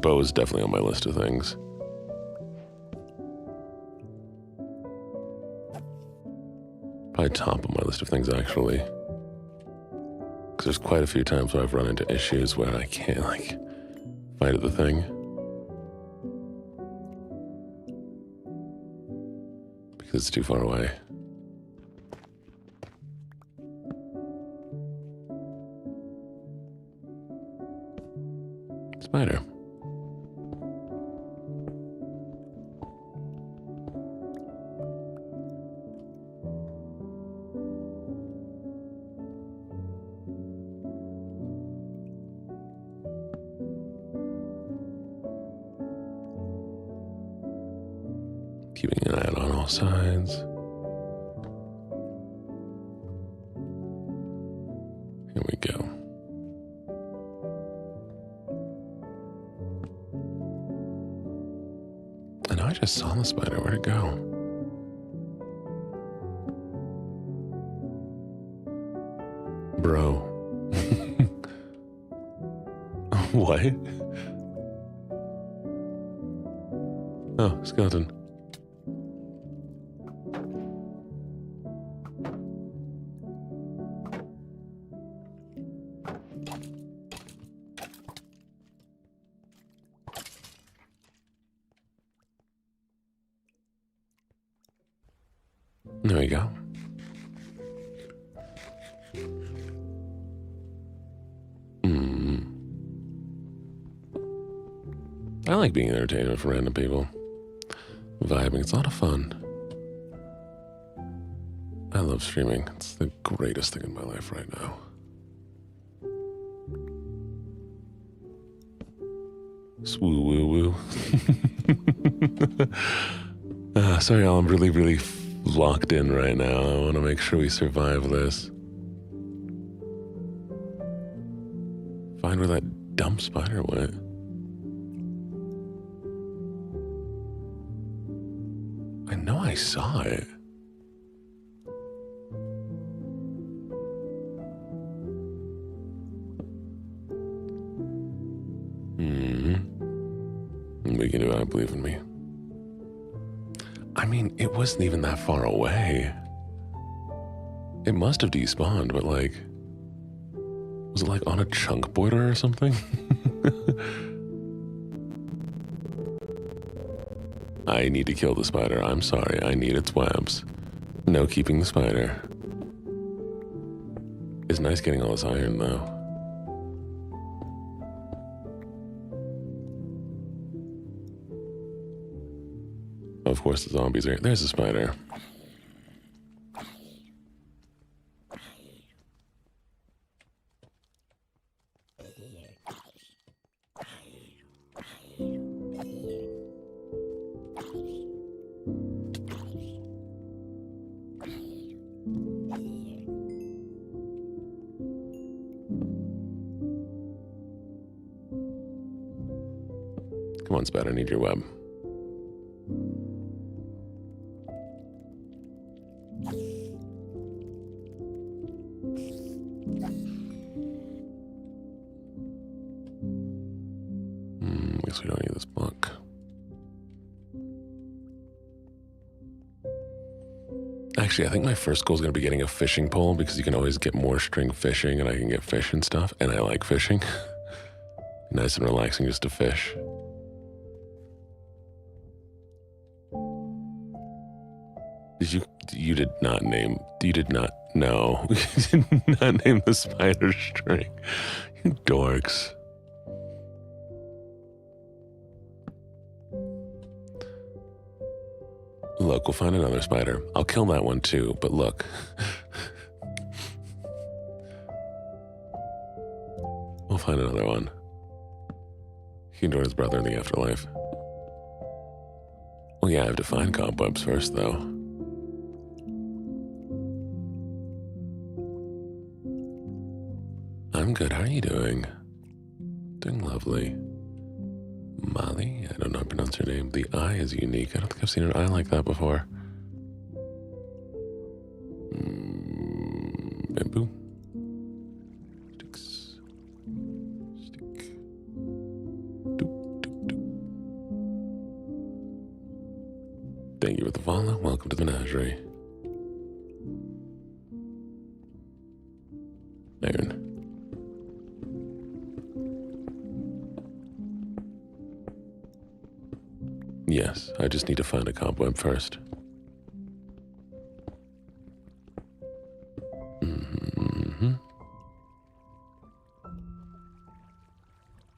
Bow is definitely on my list of things. Probably top of my list of things, actually. Because there's quite a few times where I've run into issues where I can't, fight at the thing. Because it's too far away. Spider. Keeping an eye out on all sides. Here we go. I just saw the spider. Where'd it go? Bro. What? Oh, skeleton. There we go. I like being entertainment for random people. Vibing, it's a lot of fun. I love streaming. It's the greatest thing in my life right now. Swoo woo woo. Sorry, y'all. I'm really locked in right now. I want to make sure we survive this. Find where that dumb spider went. I know I saw it. We can do it. I believe in me. I mean, it wasn't even that far away. It must have despawned, but like, was it like on a chunk border or something? I need to kill the spider. I'm sorry. I need its webs. No keeping the spider. It's nice getting all this iron, though. Of course, the zombies are. There's a spider. Come on, spider. I need your web. Guess we don't need this block. Actually, I think my first goal is going to be getting a fishing pole because you can always get more string fishing and I can get fish and stuff. And I like fishing. Nice and relaxing just to fish. You did not name the spider string. You dorks. Look, we'll find another spider. I'll kill that one too, but look. We'll find another one. He can join his brother in the afterlife. Well, yeah, I have to find cobwebs first, though. I'm good. How are you doing? Doing lovely. Molly? I don't know how to pronounce your name. The eye is unique. I don't think I've seen an eye like that before. Bamboo. Sticks. Stick. Doop, doop, doop. Thank you for the follow. Welcome to the menagerie. Iron. Yes, I just need to find a cobweb first.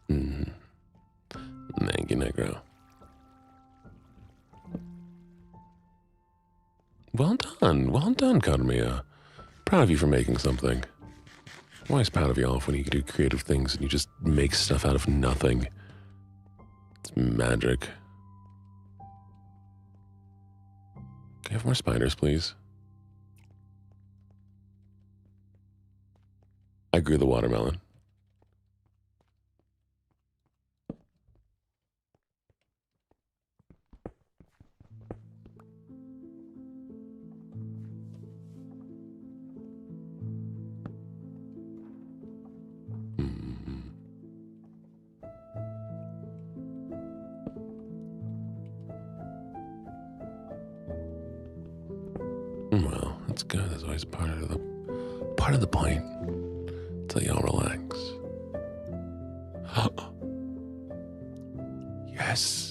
Thank you, Negro. Well done, Kadmiya. Proud of you for making something. I'm always proud of you all when you can do creative things and you just make stuff out of nothing. It's magic. Can I have more spiders, please? I grew the watermelon. That's good. That's always part of the point. Until y'all relax. Yes.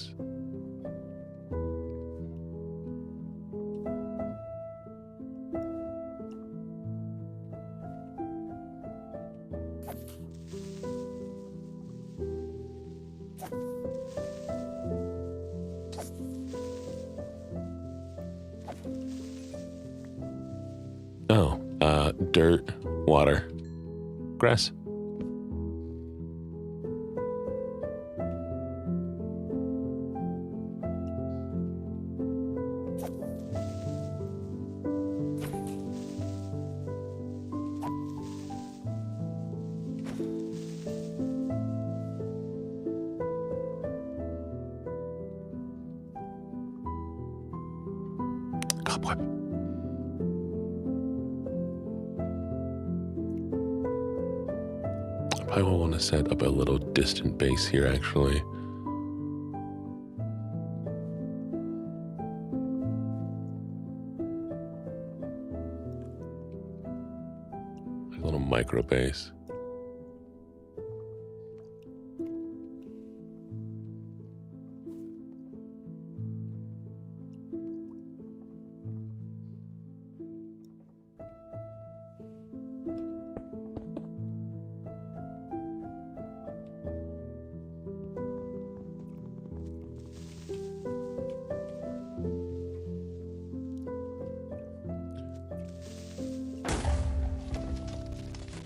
Oh, dirt, water, grass. Cobweb. I probably will want to set up a little distant base here, actually. A little micro base.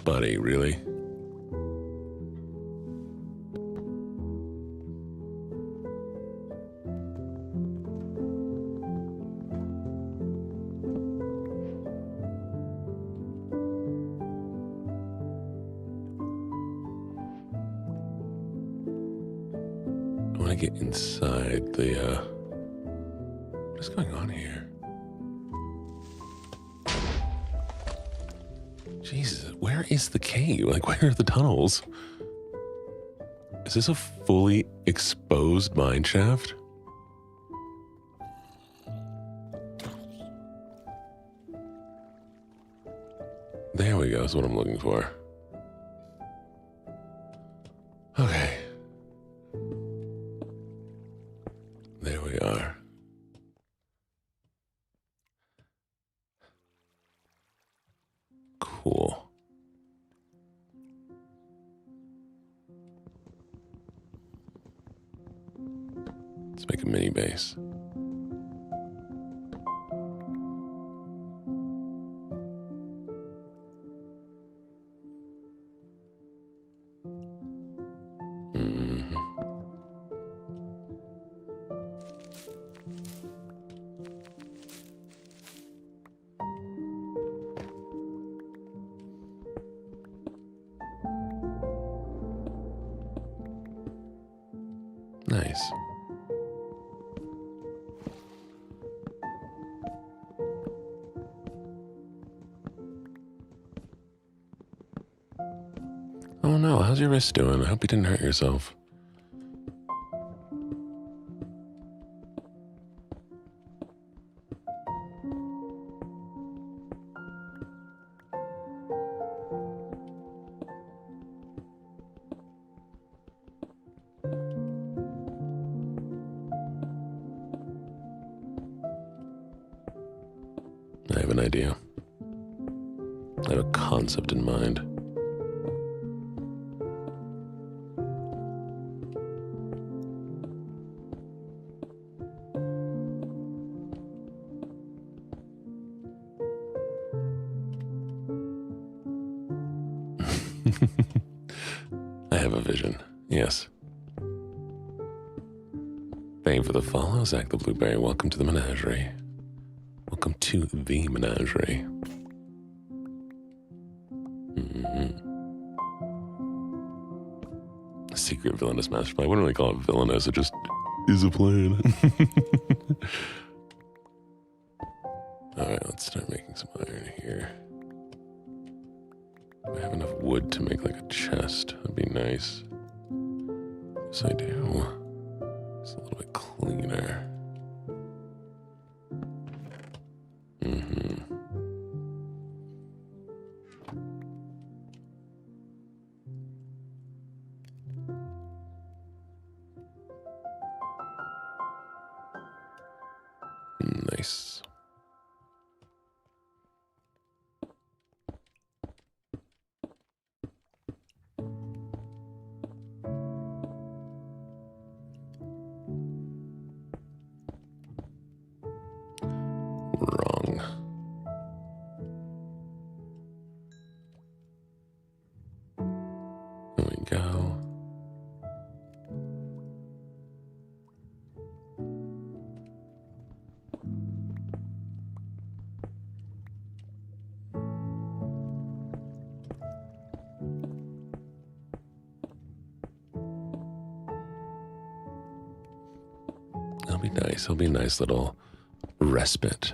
Buddy, really? I want to get inside the, what is going on here? Jesus, where is the cave? Like, where are the tunnels? Is this a fully exposed mine shaft? There we go, is what I'm looking for. Okay. There we are. Cool. Let's make a mini base. Nice. Oh no, how's your wrist doing? I hope you didn't hurt yourself. I have an idea. I have a concept in mind. I have a vision, yes. Thank you for the follow, Zach the Blueberry. Welcome to the menagerie. Welcome to the menagerie. Secret villainous master plan. I wouldn't really call it villainous, it just is a plan. Alright, let's start making some iron here. I have enough wood to make like a chest. That'd be nice. Yes, I do. It's a little bit cleaner. Nice. Wrong. There we go. It'll be nice. It'll be a nice little respite.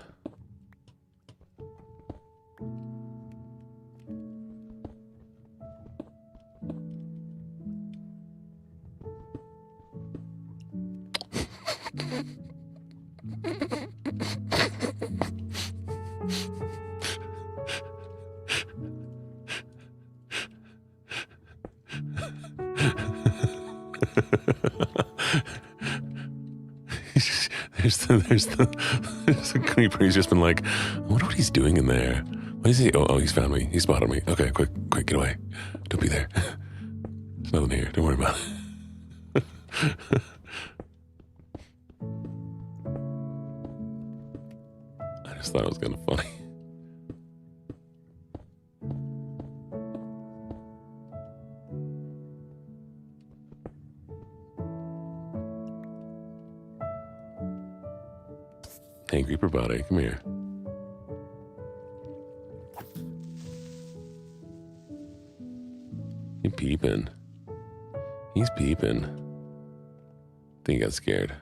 There's the creeper. He's just been like, I wonder what he's doing in there. What is he? Oh, he's found me. He spotted me. Okay, quick, get away. Don't be there. There's nothing here. Don't worry about it. I just thought it was kind of funny. Hey, creeper body, come here. You peeping. He's peeping. Think he got scared.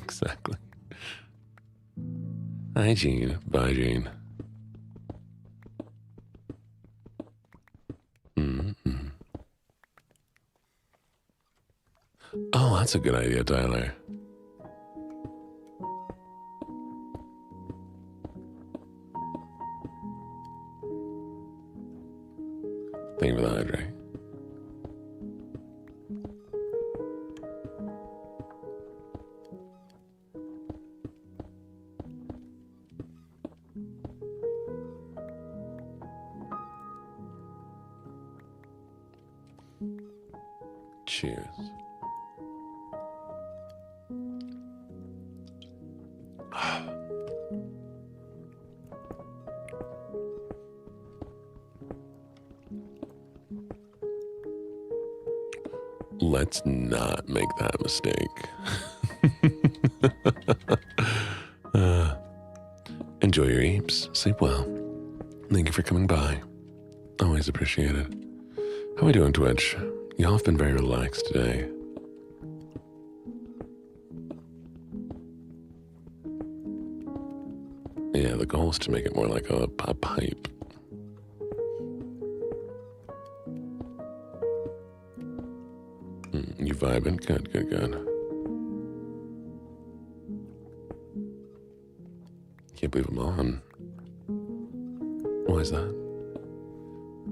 Exactly. Hi, Jene. Bye, Jene. Oh, that's a good idea, Tyler. Thank you for the hydrate. Cheers. Let's not make that mistake. Enjoy your eeps. Sleep well. Thank you for coming by. Always appreciate it. How are we doing, Twitch? Y'all have been very relaxed today. Yeah, the goal is to make it more like a pipe. You vibing? Good. Can't believe I'm on. Why is that?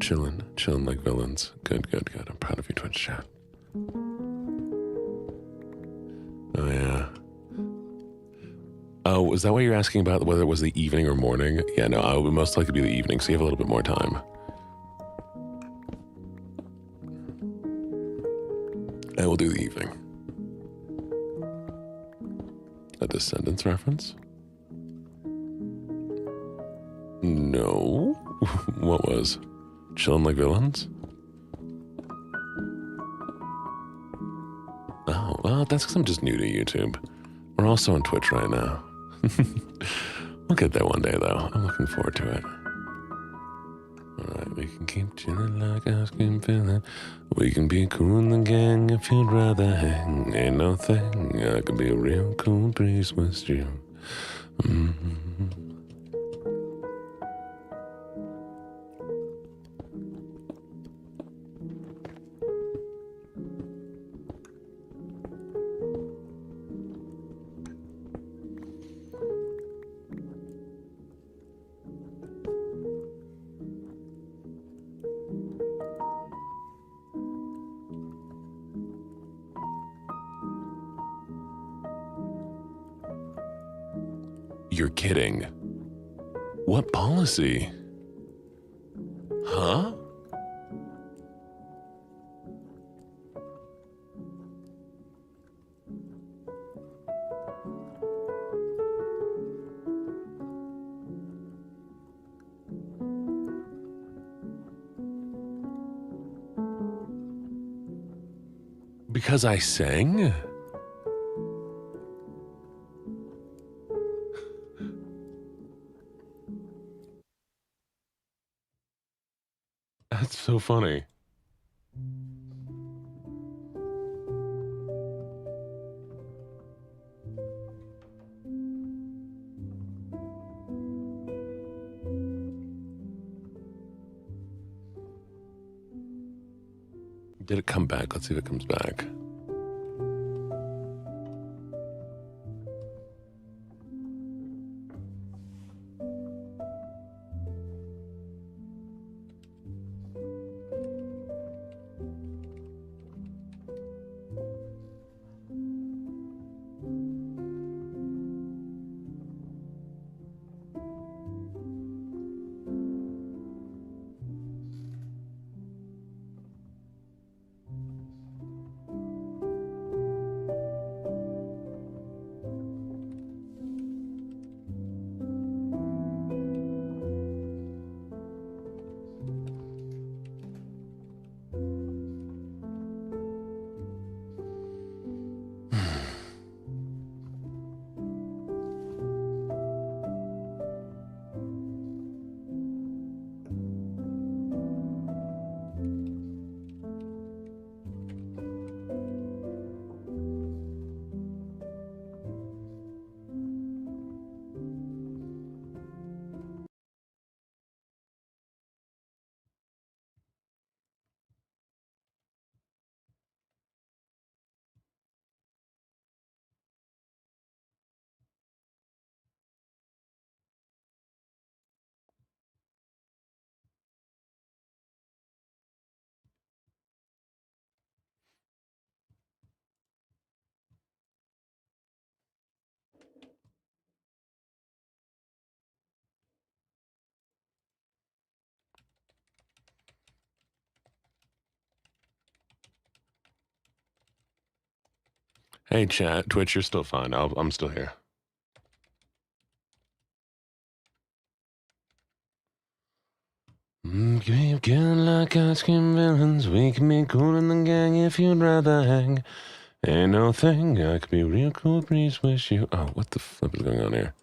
Chilling like villains. Good. I'm proud of you, Twitch chat. Oh, yeah. Oh, was that what you're asking about, whether it was the evening or morning? Yeah, no, I would most likely be the evening, so you have a little bit more time. I will do the evening. A Descendants reference? No. What was? Chilling like villains? Oh, well, that's because I'm just new to YouTube. We're also on Twitch right now. We'll get there one day, though. I'm looking forward to it. Alright, we can keep chilling like ice cream filling. We can be cool in the gang if you'd rather hang. Ain't no thing, I could be a real cool breeze with you. You're kidding. What policy? Huh? Because I sang? That's so funny. Did it come back? Let's see if it comes back. Hey, chat, Twitch, you're still fine. I'm still here. Getting like ice cream villains. We can be cool in the gang if you'd rather hang. Ain't no thing. I could be real cool, please wish you. Oh, what the flip is going on here?